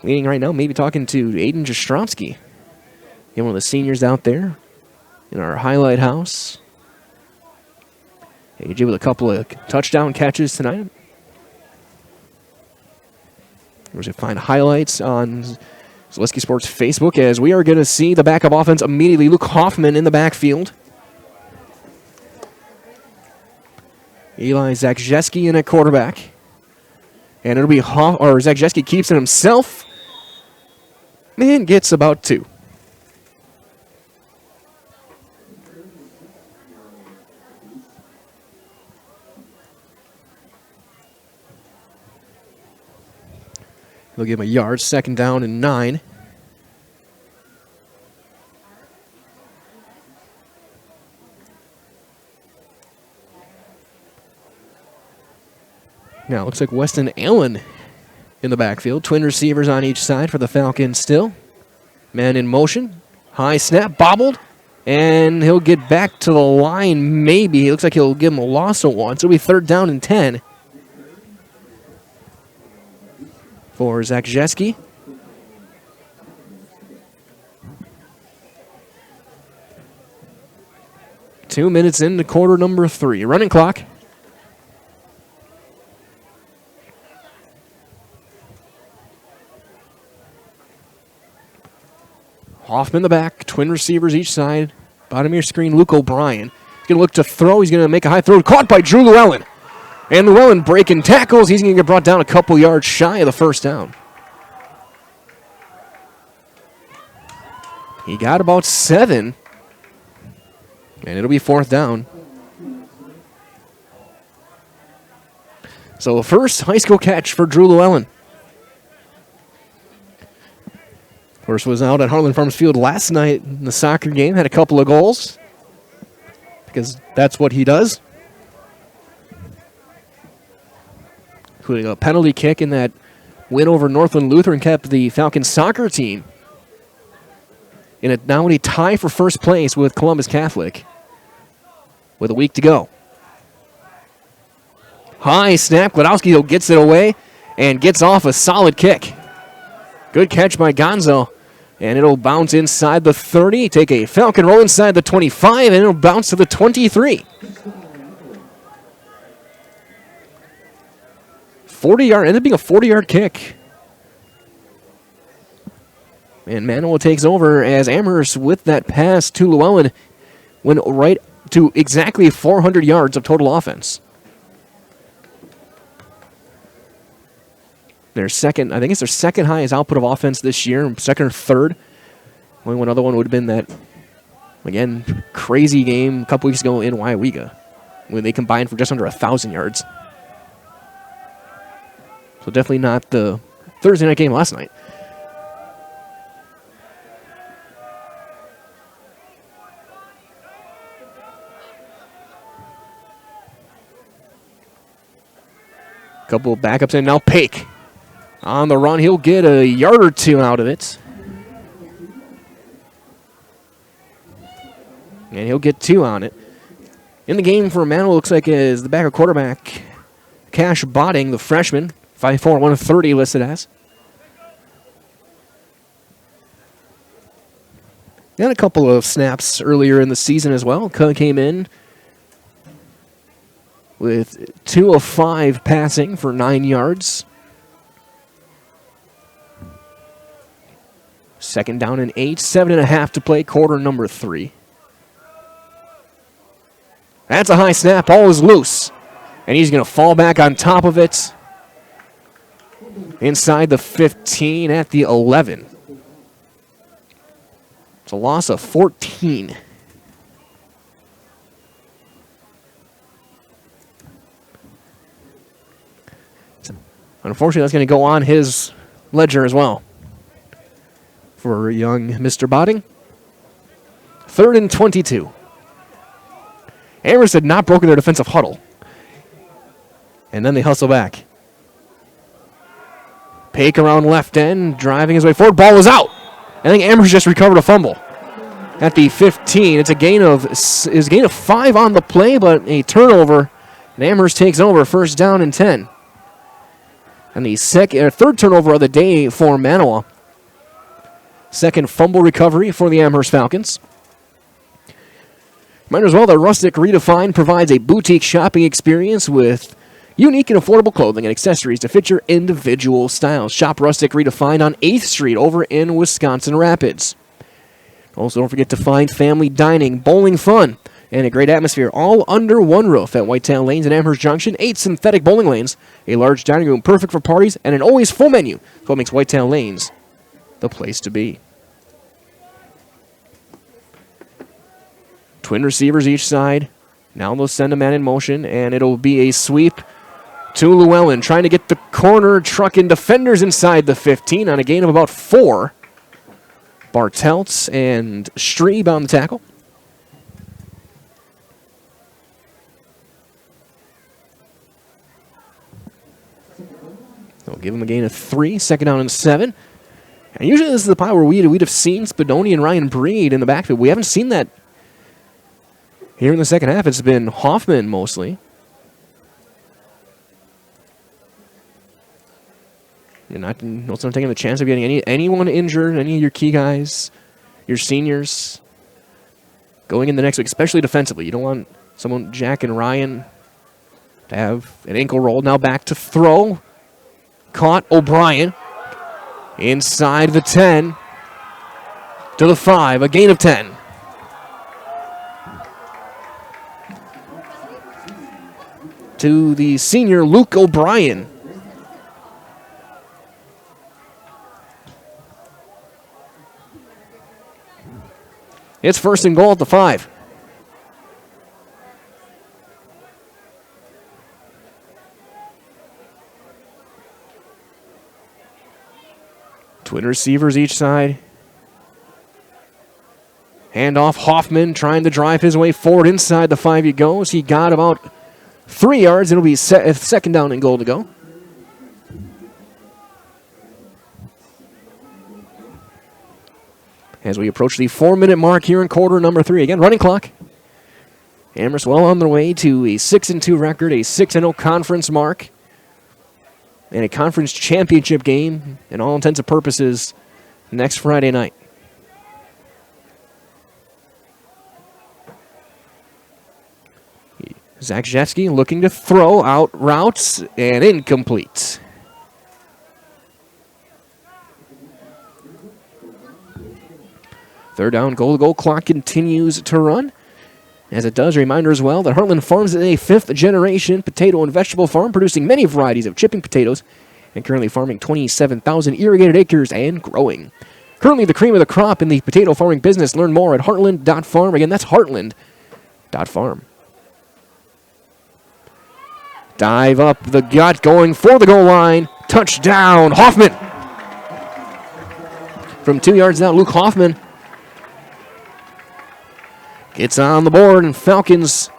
leading right now, maybe talking to Aiden Jastrzomski. One of the seniors out there in our highlight house. AJ with a couple of touchdown catches tonight. We're going to find highlights on Zaleski Sports Facebook as we are going to see the backup offense immediately. Luke Hoffman in the backfield. Eli Zakrzewski in at quarterback. And it'll be Zakrzewski keeps it himself and gets about 2. They'll give him a yard, second down and 9. Now, it looks like Weston Allen in the backfield. Twin receivers on each side for the Falcons still. Man in motion. High snap, bobbled. And he'll get back to the line, maybe. It looks like he'll give him a loss of 1. So it'll be third down and 10. For Zakrzewski. Two minutes into quarter number 3. Running clock. Hoffman the back. Twin receivers each side. Bottom of your screen, Luke O'Brien. going to look to throw. He's going to make a high throw. Caught by Drew Llewellyn. And Llewellyn breaking tackles. He's going to get brought down a couple yards shy of the first down. He got about 7. And it'll be 4th down. So first high school catch for Drew Llewellyn. Of course, was out at Heartland Farms Field last night in the soccer game. Had a couple of goals. Because that's what he does. Including a penalty kick in that win over Northland Lutheran kept the Falcons soccer team in a now a tie for first place with Columbus Catholic with a week to go. High snap. Gladowski though gets it away and gets off a solid kick. Good catch by Gonzo. And it'll bounce inside the 30. Take a Falcon roll inside the 25 and it'll bounce to the 23. 40-yard, ended up being a 40-yard kick. And Manawa takes over as Amherst with that pass to Llewellyn went right to exactly 400 yards of total offense. Their second, I think it's their second highest output of offense this year, second or third. Only one other one would have been that, again, crazy game a couple weeks ago in WIAA when they combined for just under 1,000 yards. So definitely not the Thursday night game last night. Couple of backups and now Pake on the run. He'll get a yard or 2 out of it. And he'll get 2 on it. In the game for Manawa, looks like is the backup quarterback, Cash Botting, the freshman. 5'4", 130 listed as. They had a couple of snaps earlier in the season as well. Came in with 2 of 5 passing for 9 yards. Second down and 8, 7.5 to play, quarter number 3. That's a high snap, ball is loose. And he's going to fall back on top of it. Inside the 15 at the 11. It's a loss of 14. Unfortunately, that's going to go on his ledger as well for young Mr. Botting. 3rd and 22. Amherst had not broken their defensive huddle. And then they hustle back. Pake around left end, driving his way forward. Ball is out. I think Amherst just recovered a fumble at the 15. It's a gain of 5 on the play, but a turnover. And Amherst takes over, first down and 10. And the third turnover of the day for Manawa. Second fumble recovery for the Amherst Falcons. Might as well that Rustic Redefined provides a boutique shopping experience with unique and affordable clothing and accessories to fit your individual styles. Shop Rustic Redefined on 8th Street over in Wisconsin Rapids. Also, don't forget to find family dining, bowling fun, and a great atmosphere all under one roof at Whitetail Lanes and Amherst Junction. 8 synthetic bowling lanes, a large dining room perfect for parties, and an always full menu. So it makes Whitetail Lanes the place to be. Twin receivers each side. Now they'll send a man in motion, and it'll be a sweep to Llewellyn, trying to get the corner, trucking defenders inside the 15 on a gain of about 4. Bartelts and Strebe on the tackle. They'll give him a gain of 3, second down and 7. And usually this is the part where we'd have seen Spadoni and Ryan Breed in the backfield. We haven't seen that here in the second half. It's been Hoffman mostly. You're not taking the chance of getting anyone injured, any of your key guys, your seniors, going in the next week, especially defensively. You don't want someone, Jack and Ryan, to have an ankle roll. Now back to throw. Caught O'Brien inside the 10 to the 5, a gain of 10. to the senior Luke O'Brien. It's first and goal at the 5. Twin receivers each side. Handoff, Hoffman trying to drive his way forward. Inside the 5 he goes. He got about 3 yards. It'll be second down and goal to go. As we approach the 4-minute mark here in quarter number 3. Again, running clock. Amherst well on their way to a 6-2 record, a 6-0 conference mark, and a conference championship game, in all intents and purposes, next Friday night. Zach Jetsky looking to throw out routes and incomplete. Third down, goal-to-goal clock continues to run. As it does, a reminder as well that Heartland Farms is a 5th-generation potato and vegetable farm producing many varieties of chipping potatoes and currently farming 27,000 irrigated acres and growing. Currently the cream of the crop in the potato farming business. Learn more at heartland.farm. Again, that's heartland.farm. Dive up the gut, going for the goal line. Touchdown, Hoffman. From 2 yards out, Luke Hoffman gets on the board, and Falcons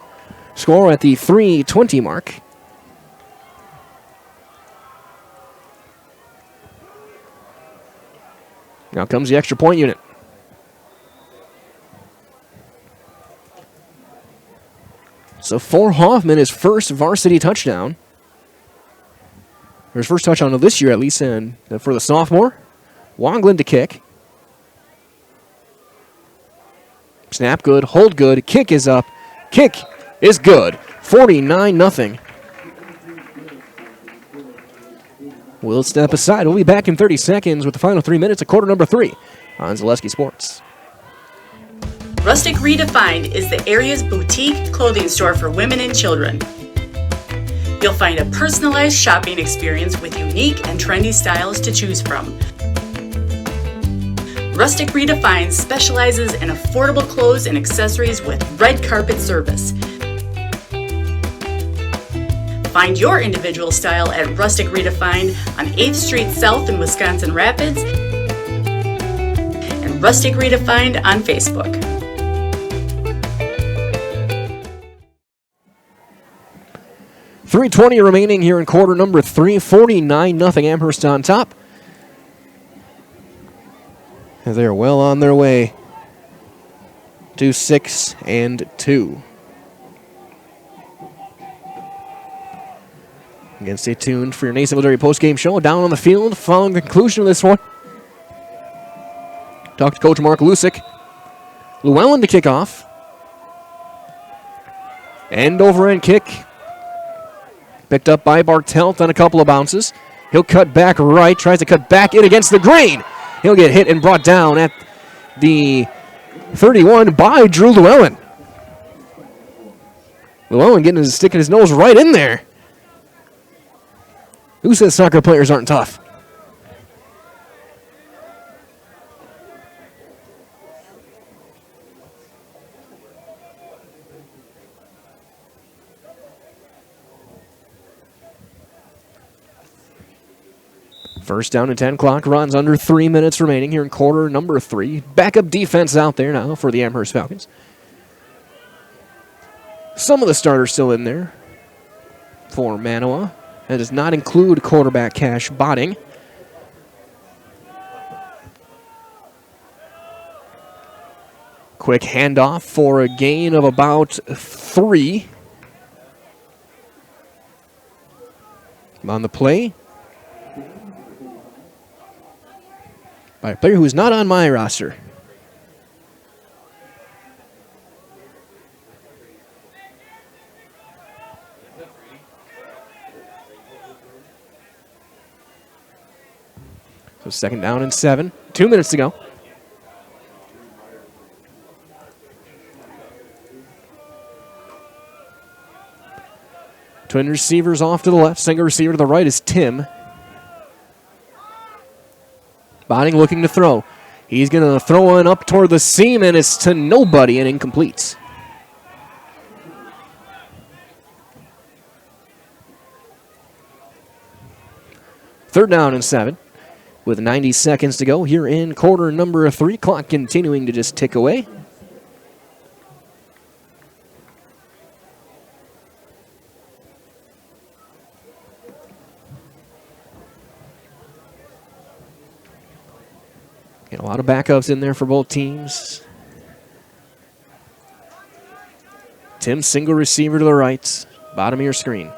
score at the 3:20 mark. Now comes the extra point unit. So for Hoffman, his first varsity touchdown. Or his first touchdown of this year, at least, and for the sophomore. Wonglin to kick. Snap good, hold good, kick is up. Kick is good. 49-0. We'll step aside. We'll be back in 30 seconds with the final 3 minutes of quarter number 3 on Zaleski Sports. Rustic Redefined is the area's boutique clothing store for women and children. You'll find a personalized shopping experience with unique and trendy styles to choose from. Rustic Redefined specializes in affordable clothes and accessories with red carpet service. Find your individual style at Rustic Redefined on 8th Street South in Wisconsin Rapids and Rustic Redefined on Facebook. .320 remaining here in quarter number 3. 49-0 Amherst on top. And they're well on their way to 6-2. Again, stay tuned for your Nasonville Dairy postgame show down on the field following the conclusion of this one. Talk to Coach Mark Lusick. Llewellyn to kick off. End over end kick. Picked up by Bartelt on a couple of bounces. He'll cut back right, tries to cut back in against the green. He'll get hit and brought down at the 31 by Drew Llewellyn. Llewellyn sticking his nose right in there. Who says soccer players aren't tough? First down and 10 clock runs under 3 minutes remaining here in quarter number 3. Backup defense out there now for the Amherst Falcons. Some of the starters still in there for Manawa. That does not include quarterback Cash Botting. Quick handoff for a gain of about 3. On the play by a player who is not on my roster. So second down and 7. 2 minutes to go. Twin receivers off to the left. Single receiver to the right is Tim. Botting looking to throw. He's going to throw one up toward the seam, and it's to nobody and incomplete. Third down and 7 with 90 seconds to go here in quarter number 3. Clock continuing to just tick away. Got a lot of backups in there for both teams. Tim, single receiver to the right, bottom of your screen.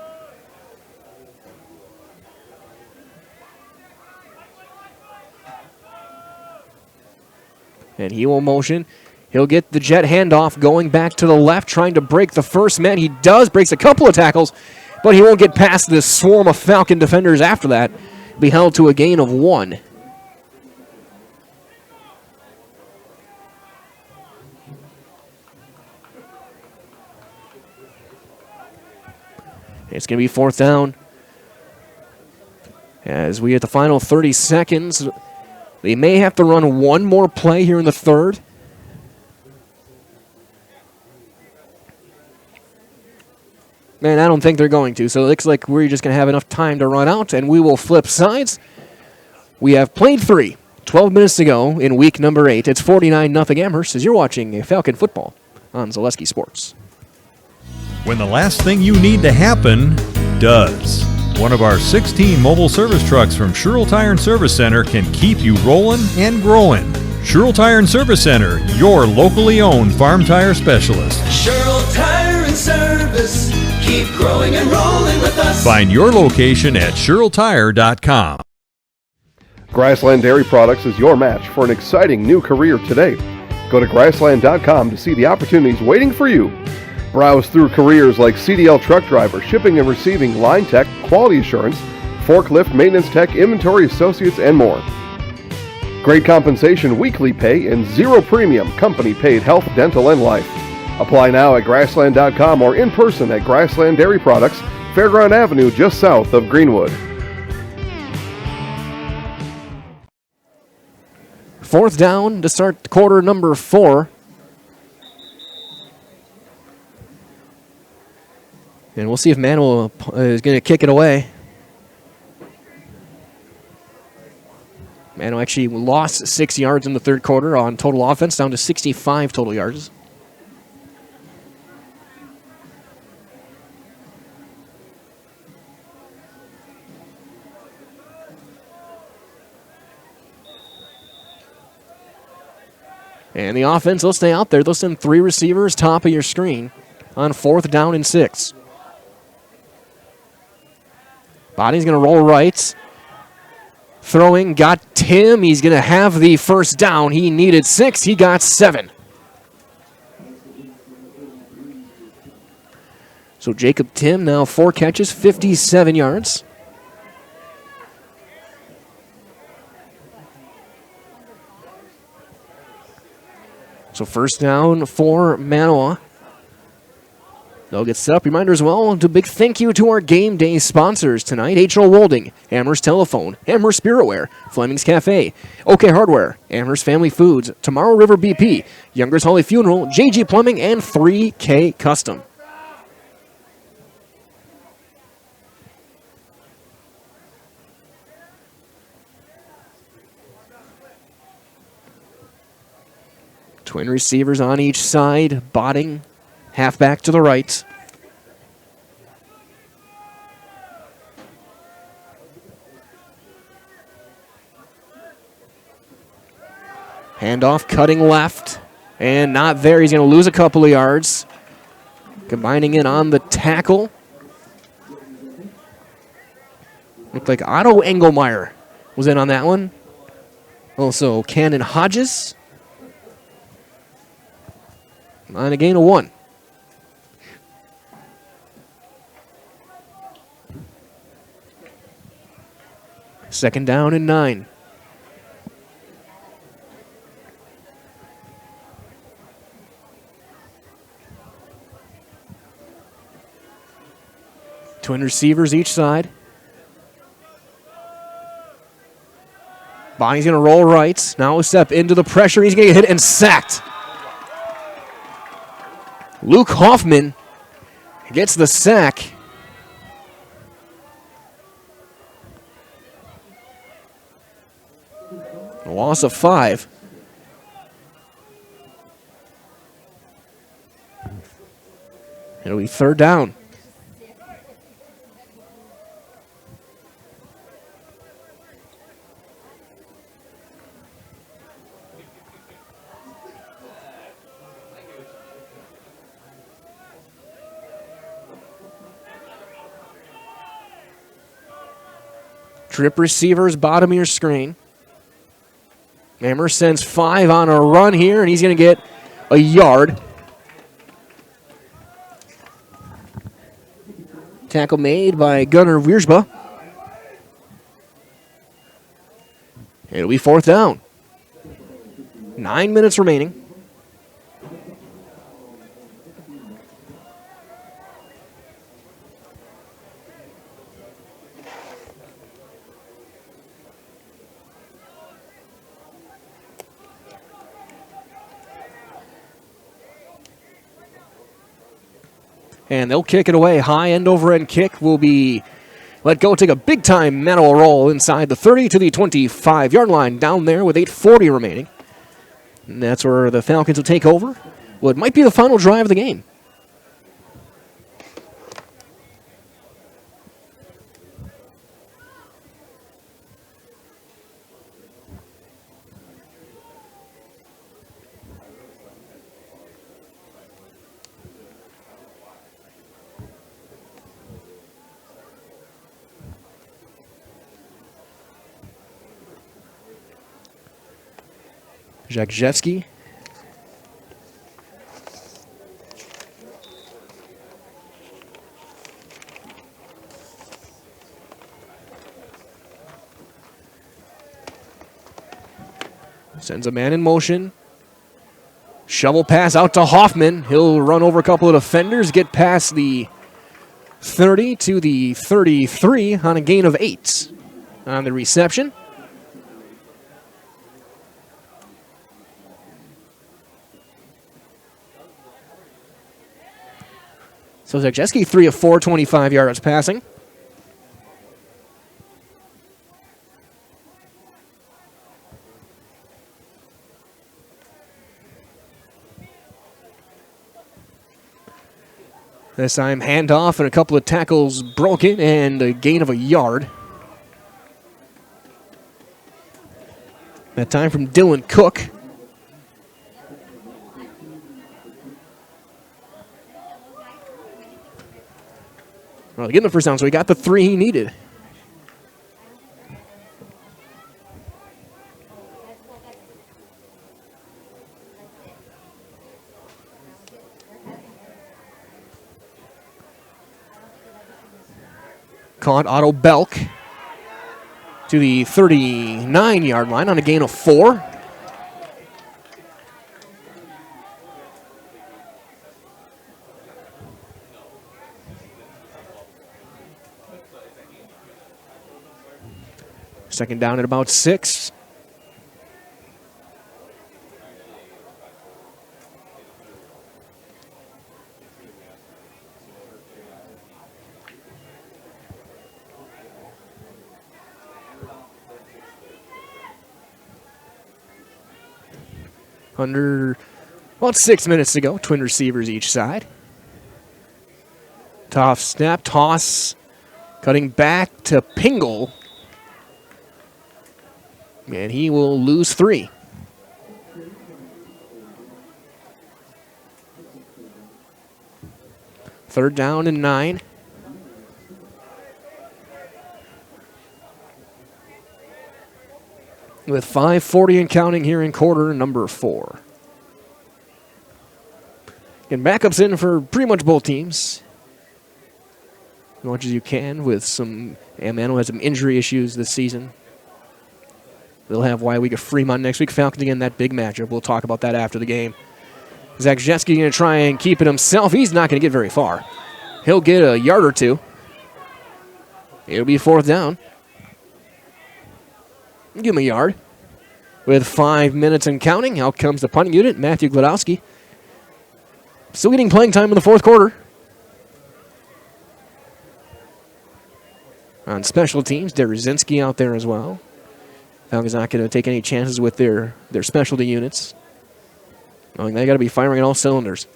And he will motion. He'll get the jet handoff going back to the left, trying to break the first man. He does, breaks a couple of tackles, but he won't get past this swarm of Falcon defenders after that. Be held to a gain of 1. It's going to be fourth down. As we hit the final 30 seconds, they may have to run one more play here in the third. Man, I don't think they're going to, so it looks like we're just going to have enough time to run out, and we will flip sides. We have played 3. 12 minutes to go in week number 8. It's 49-0 Amherst as you're watching Falcon football on Zaleski Sports. When the last thing you need to happen does. One of our 16 mobile service trucks from Sherrill Tire and Service Center can keep you rolling and growing. Sherrill Tire and Service Center, your locally owned farm tire specialist. Sherrill Tire and Service, keep growing and rolling with us. Find your location at SherrillTire.com. Grassland Dairy Products is your match for an exciting new career today. Go to grassland.com to see the opportunities waiting for you. Browse through careers like CDL truck driver, shipping and receiving, line tech, quality assurance, forklift, maintenance tech, inventory associates, and more. Great compensation, weekly pay, and zero premium, company paid health, dental, and life. Apply now at grassland.com or in person at Grassland Dairy Products, Fairground Avenue, just south of Greenwood. Fourth down to start quarter number 4. And we'll see if Manawa is going to kick it away. Manawa actually lost 6 yards in the third quarter on total offense, down to 65 total yards. And the offense will stay out there. They'll send 3 receivers top of your screen on fourth down and 6. Body's going to roll right. Throwing, got Tim. He's going to have the first down. He needed 6. He got 7. So Jacob Tim now 4 catches, 57 yards. So first down for Manawa. They'll get set up. Reminder as well, to big thank you to our game day sponsors tonight. H.O. Wolding, Amherst Telephone, Amherst Spiritware, Fleming's Cafe, OK Hardware, Amherst Family Foods, Tomorrow River BP, Youngers Holly Funeral, JG Plumbing, and 3K Custom. Twin receivers on each side, Botting, halfback to the right. Handoff cutting left, and not there. He's going to lose a couple of yards. Combining in on the tackle. Looked like Otto Engelmeyer was in on that one. Also, Cannon Hodges. On a gain of 1. Second down and 9. Twin receivers each side. Bonnie's going to roll right. Now a step into the pressure. He's going to get hit and sacked. Luke Hoffman gets the sack. A loss of 5. It'll be 3rd down. Trip receivers, bottom of your screen. Amherst sends 5 on a run here, and he's going to get a yard. Tackle made by Gunnar Wiersba. It'll be 4th down. 9 minutes remaining. And they'll kick it away. High end over end kick will be let go. Take a big time Manawa roll inside the 30 to the 25-yard line down there with 8:40 remaining. And that's where the Falcons will take over. Well, it might be the final drive of the game. Jakrzewski. Sends a man in motion. Shovel pass out to Hoffman. He'll run over a couple of defenders, get past the 30 to the 33 on a gain of 8 on the reception. So Zakrzewski, 3 of 4, 25 yards passing. This time handoff and a couple of tackles broken and a gain of a yard. That time from Dylan Cook. Well, getting the first down, so he got the 3 he needed. Caught Otto Belk to the 39-yard line on a gain of 4. Second down at about 6. Under about 6 minutes to go. Twin receivers each side. Tough snap, toss, cutting back to Pingle. And he will lose 3. Third down and 9. With 5:40 and counting here in quarter number 4. And backups in for pretty much both teams. As much as you can with some... Manawa has some injury issues this season. They'll have WIAA Fremont next week. Falcons again, that big matchup. We'll talk about that after the game. Zakrzewski going to try and keep it himself. He's not going to get very far. He'll get a yard or 2. It'll be 4th down. Give him a yard. With 5 minutes and counting, out comes the punting unit, Matthew Glodowski. Still getting playing time in the 4th quarter. On special teams, Derzinski out there as well. Falcons not going to take any chances with their specialty units. Knowing they got to be firing on all cylinders.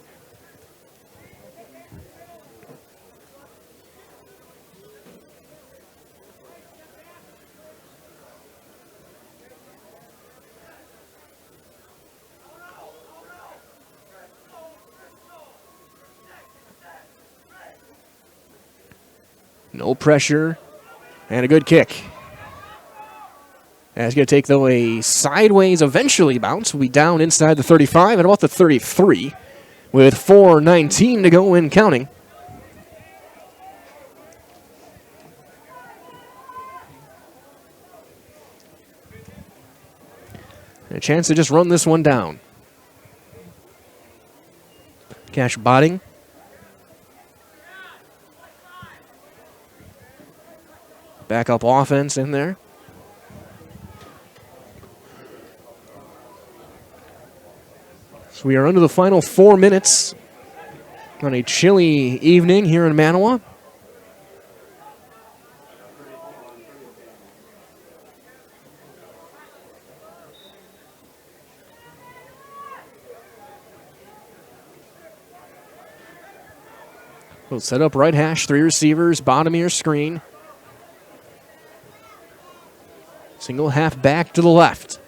No pressure, and a good kick. That's going to take, though, a sideways eventually bounce. Will be down inside the 35 and about the 33 with 4:19 to go in counting. A chance to just run this one down. Cash Botting. Backup offense in there. So we are under the final 4 minutes on a chilly evening here in Manawa. We'll set up right hash, 3 receivers, bottom of your screen. Single half back to the left.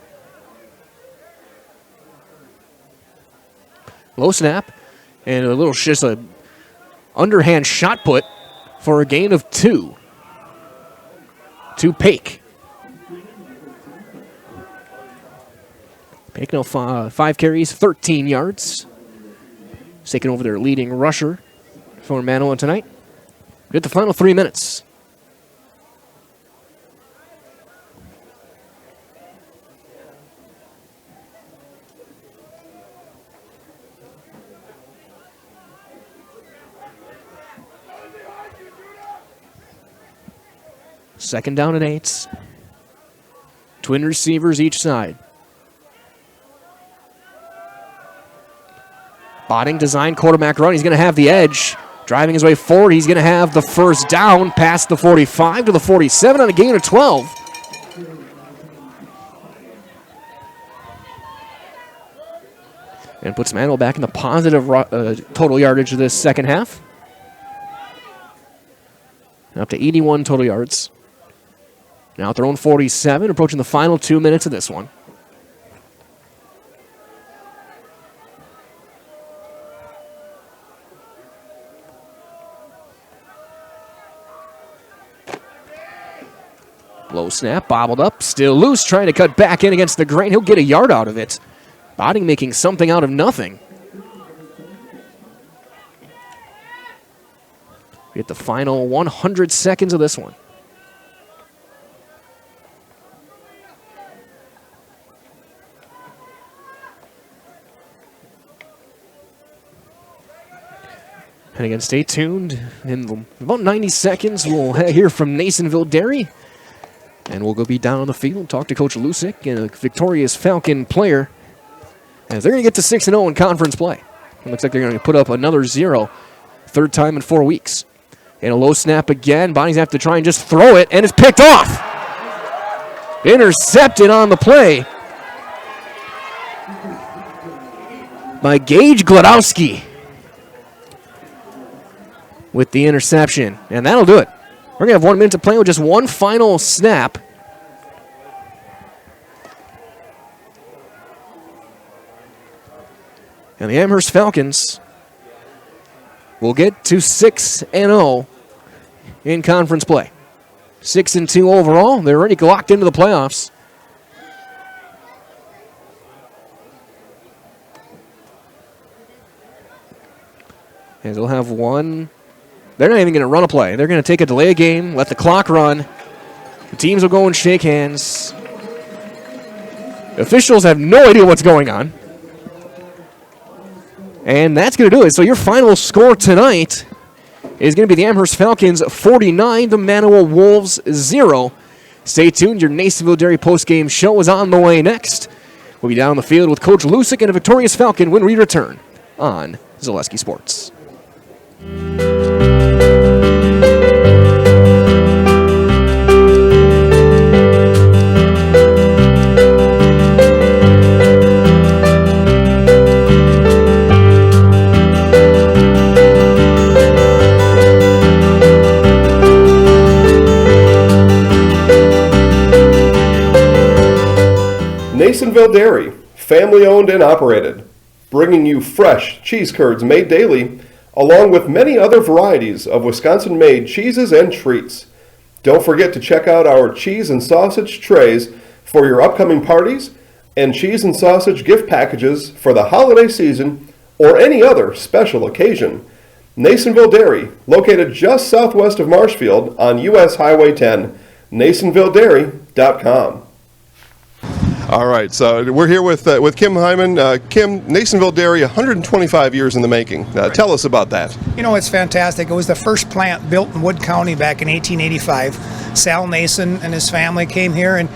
Low snap and a little just a underhand shot put for a gain of 2 to Paik. Paik now 5 carries, 13 yards. He's taking over their leading rusher for Manawa tonight. Get the final 3 minutes. Second down and 8. Twin receivers each side. Botting design quarterback run. He's going to have the edge. Driving his way forward. He's going to have the first down past the 45 to the 47 on a gain of 12. And puts Manawa back in the positive total yardage of this second half. Up to 81 total yards. Now at their own 47, approaching the final 2 minutes of this one. Low snap, bobbled up, still loose, trying to cut back in against the grain. He'll get a yard out of it. Botting making something out of nothing. We get the final 100 seconds of this one. And again, stay tuned. In about 90 seconds, we'll hear from Nasonville Dairy. And we'll go be down on the field, talk to Coach Lusick and a victorious Falcon player. As they're going to get to 6-0 in conference play. It looks like they're going to put up another 0. Third time in 4 weeks. And a low snap again. Bonnie's have to try and just throw it, and it's picked off. Intercepted on the play by Gage Glodowski with the interception. And that'll do it. We're going to have 1 minute to play with just one final snap. And the Amherst Falcons will get to 6-0 in conference play. 6-2 overall. They're already locked into the playoffs. And they'll have one. They're not even going to run a play. They're going to take a delay game, let the clock run. The teams will go and shake hands. Officials have no idea what's going on. And that's going to do it. So your final score tonight, is going to be the Amherst Falcons 49, the Manawa Wolves 0. Stay tuned. Your Nasonville Dairy postgame show is on the way next. We'll be down the field with Coach Lusick and a victorious Falcon when we return on Zaleski Sports. Nasonville Dairy, family owned and operated, bringing you fresh cheese curds made daily, along with many other varieties of Wisconsin-made cheeses and treats. Don't forget to check out our cheese and sausage trays for your upcoming parties and cheese and sausage gift packages for the holiday season or any other special occasion. Nasonville Dairy, located just southwest of Marshfield on US Highway 10, NasonvilleDairy.com. All right, so we're here with Kim Hyman. Kim, Nasonville Dairy, 125 years in the making. Tell us about that. You know, it's fantastic. It was the first plant built in Wood County back in 1885. Sal Nason and his family came here, and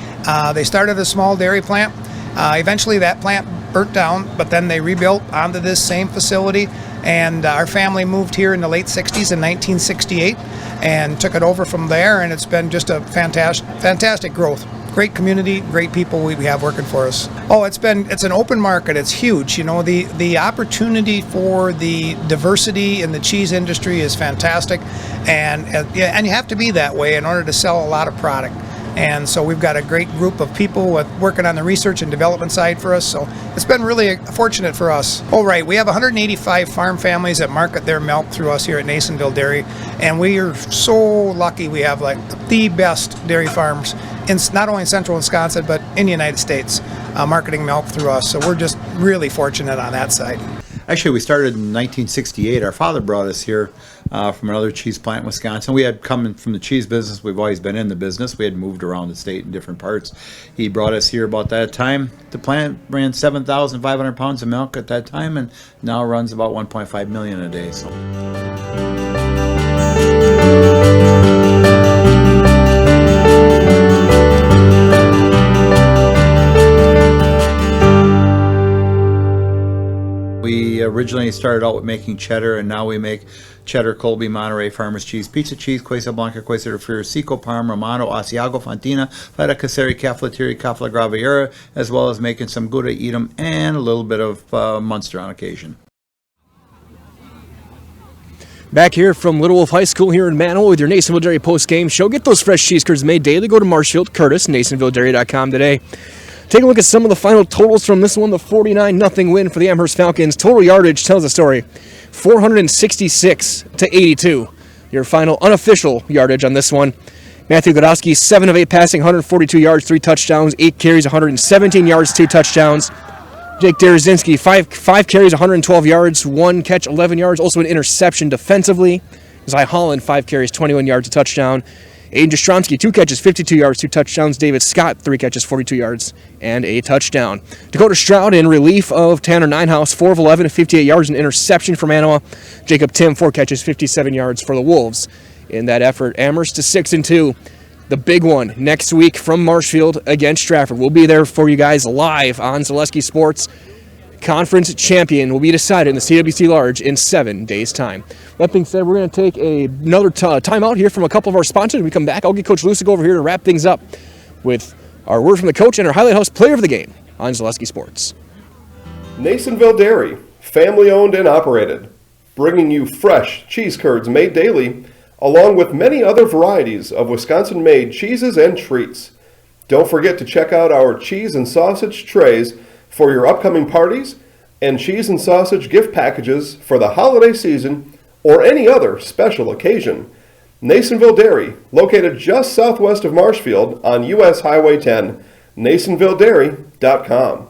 they started a small dairy plant. Eventually that plant burnt down, but then they rebuilt onto this same facility, and our family moved here in the late 60s in 1968 and took it over from there, and it's been just a fantastic growth. Great community, great people we have working for us. Oh, it's an open market. It's huge. You know, the opportunity for the diversity in the cheese industry is fantastic, and you have to be that way in order to sell a lot of product. And so we've got a great group of people working on the research and development side for us. So it's been really fortunate for us. Oh, right. We have 185 farm families that market their milk through us here at Nasonville Dairy. And we are so lucky we have like the best dairy farms in not only in central Wisconsin, but in the United States, marketing milk through us. So we're just really fortunate on that side. Actually, we started in 1968. Our father brought us here from another cheese plant in Wisconsin. We had come from the cheese business. We've always been in the business. We had moved around the state in different parts. He brought us here about that time. The plant ran 7,500 pounds of milk at that time, and now runs about 1.5 million a day. So. We originally started out with making cheddar, and now we make cheddar, Colby, Monterey, Farmers Cheese, Pizza Cheese, Quesa Blanca, Quesa de Friar, Seco, Parma, Romano, Asiago, Fontina, Feta Caseri, Caflateri, Cafla Graviera, as well as making some Gouda Edam and a little bit of Munster on occasion. Back here from Little Wolf High School here in Manawa with your Nasonville Dairy post-game show. Get those fresh cheese curds made daily. Go to Marshfield, Curtis, NasonvilleDairy.com today. Take a look at some of the final totals from this one, the 49-0 win for the Amherst Falcons. Total yardage tells the story, 466 to 82. Your final unofficial yardage on this one. Matthew Godowski, 7 of 8 passing, 142 yards, 3 touchdowns, 8 carries, 117 yards, 2 touchdowns. Jake Derazinski, 5 carries, 112 yards, 1 catch, 11 yards, also an interception defensively. Zy Holland, 5 carries, 21 yards, a touchdown. Aiden Jastromski, 2 catches, 52 yards, 2 touchdowns. David Scott, 3 catches, 42 yards, and a touchdown. Dakota Stroud in relief of Tanner Ninehouse, 4 of 11, 58 yards, an interception for Manawa. Jacob Tim, 4 catches, 57 yards for the Wolves. In that effort, Amherst to 6-2. The big one next week from Marshfield against Stratford. We'll be there for you guys live on Zaleski Sports. Conference champion will be decided in the CWC Large in 7 days' time. That being said, we're going to take another timeout here from a couple of our sponsors. When we come back, I'll get Coach Lusick over here to wrap things up with our word from the coach and our Highlight House player of the game on Zaleski Sports. Nasonville Dairy, family owned and operated, bringing you fresh cheese curds made daily, along with many other varieties of Wisconsin-made cheeses and treats. Don't forget to check out our cheese and sausage trays for your upcoming parties and cheese and sausage gift packages for the holiday season or any other special occasion. Nasonville Dairy, located just southwest of Marshfield on US Highway 10, NasonvilleDairy.com.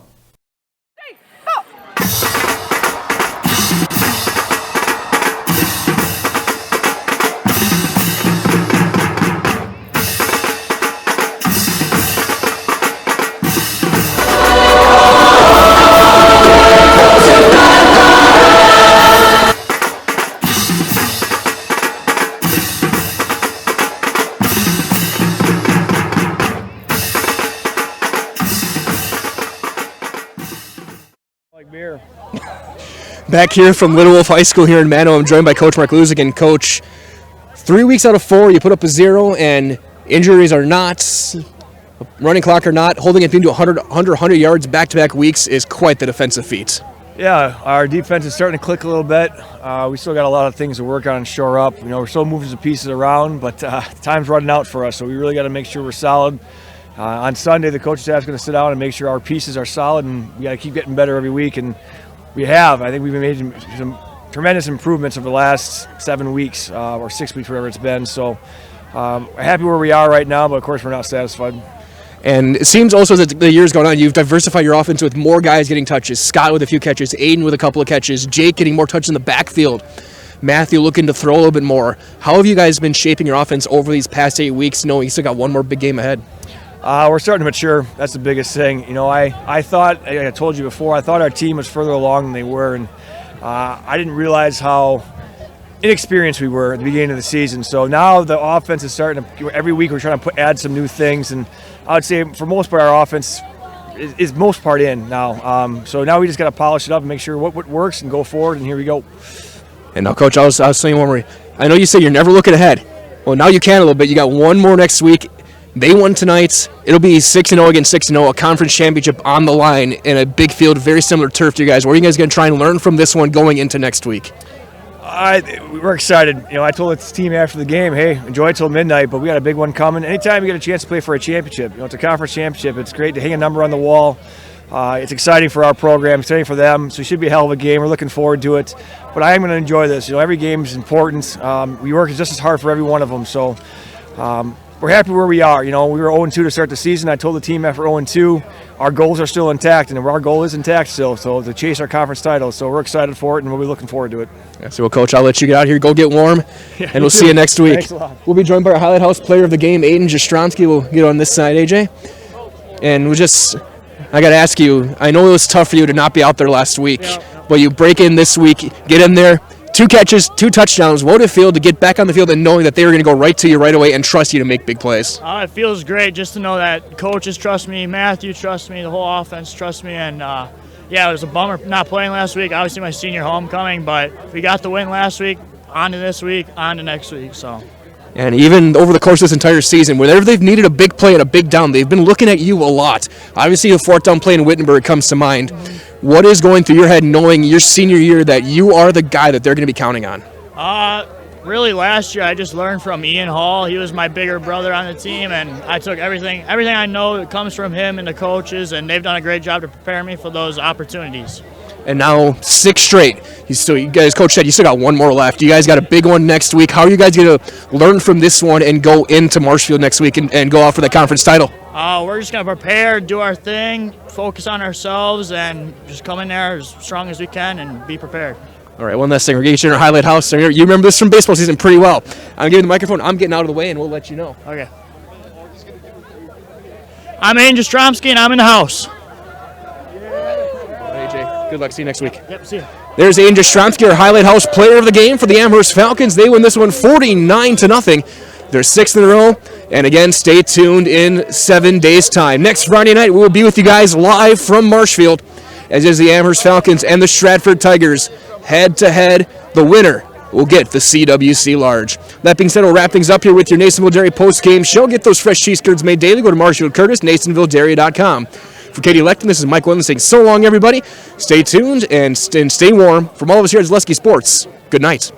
Back here from Little Wolf High School here in Manawa, I'm joined by Coach Mark Luzik. And Coach, 3 weeks out of 4, you put up a 0, and injuries are not, running clock or not, holding it into 100 yards back-to-back weeks is quite the defensive feat. Yeah, our defense is starting to click a little bit. We still got a lot of things to work on and shore up. We're still moving some pieces around, but time's running out for us, so we really got to make sure we're solid. On Sunday, the coaching staff's going to sit down and make sure our pieces are solid, and we got to keep getting better every week, and we have. I think we've made some tremendous improvements over the last 7 weeks or 6 weeks, whatever it's been. So happy where we are right now, but of course we're not satisfied. And it seems also that the years going on, you've diversified your offense with more guys getting touches. Scott with a few catches, Aiden with a couple of catches, Jake getting more touches in the backfield, Matthew looking to throw a little bit more. How have you guys been shaping your offense over these past 8 weeks, knowing you still got one more big game ahead? We're starting to mature. That's the biggest thing. I thought, I told you before, I thought our team was further along than they were, and I didn't realize how inexperienced we were at the beginning of the season. So now the offense is starting to, every week we're trying to add some new things, and I would say for most part our offense is most part in now. So now we just got to polish it up and make sure what works and go forward, and here we go. And now, Coach, I was saying one more. I know you say you're never looking ahead. Well, now you can a little bit. You got one more next week. They won tonight. It'll be 6-0 against 6-0, a conference championship on the line in a big field, very similar turf to you guys. What are you guys going to try and learn from this one going into next week? We're excited. I told the team after the game, hey, enjoy it till midnight, but we got a big one coming. Anytime you get a chance to play for a championship, it's a conference championship. It's great to hang a number on the wall. It's exciting for our program, exciting for them, so it should be a hell of a game. We're looking forward to it. But I am going to enjoy this. Every game is important. We work just as hard for every one of them, so we're happy where we are. We were 0-2 to start the season. I told the team after 0-2, our goals are still intact, and our goal is intact still, so to chase our conference title. So we're excited for it, and we'll be looking forward to it. Yeah, so, Coach, I'll let you get out here, go get warm, and we'll see you next week. Thanks a lot. We'll be joined by our Highlight House player of the game, Aiden Jastromski. We'll get on this side, AJ. And I got to ask you, I know it was tough for you to not be out there last week, but you break in this week, get in there, 2 catches, 2 touchdowns. What did it feel to get back on the field and knowing that they were going to go right to you right away and trust you to make big plays? It feels great just to know that coaches trust me, Matthew trusts me, the whole offense trusts me, and it was a bummer not playing last week. Obviously my senior homecoming, but we got the win last week, on to this week, on to next week. So. And even over the course of this entire season, whenever they've needed a big play and a big down, they've been looking at you a lot. Obviously, the 4th down play in Wittenberg comes to mind. What is going through your head knowing your senior year that you are the guy that they're going to be counting on? Really last year I just learned from Ian Hall. He was my bigger brother on the team, and I took everything I know that comes from him and the coaches, and they've done a great job to prepare me for those opportunities. And now 6 straight. You guys, Coach said you still got one more left. You guys got a big one next week. How are you guys going to learn from this one and go into Marshfield next week and go out for that conference title? We're just going to prepare, do our thing, focus on ourselves, and just come in there as strong as we can and be prepared. All right, one last thing. We're getting you in our Highlight House. You remember this from baseball season pretty well. I'm giving the microphone. I'm getting out of the way, and we'll let you know. Okay. I'm Aiden Jastromski, and I'm in the house. AJ, good luck. See you next week. Yep, see you. There's Aiden Jastromski, our Highlight House player of the game for the Amherst Falcons. They win this one 49-0. They're 6th in a row. And again, stay tuned in 7 days' time. Next Friday night, we will be with you guys live from Marshfield, as is the Amherst Falcons and the Stratford Tigers. Head-to-head, the winner will get the CWC Large. That being said, we'll wrap things up here with your Nasonville Dairy post-game show. Get those fresh cheese curds made daily. Go to Marshfield Curtis, NasonvilleDairy.com. For Katie Lechten, this is Mike Wendland saying so long, everybody. Stay tuned and stay warm. From all of us here at Zaleski Sports, good night.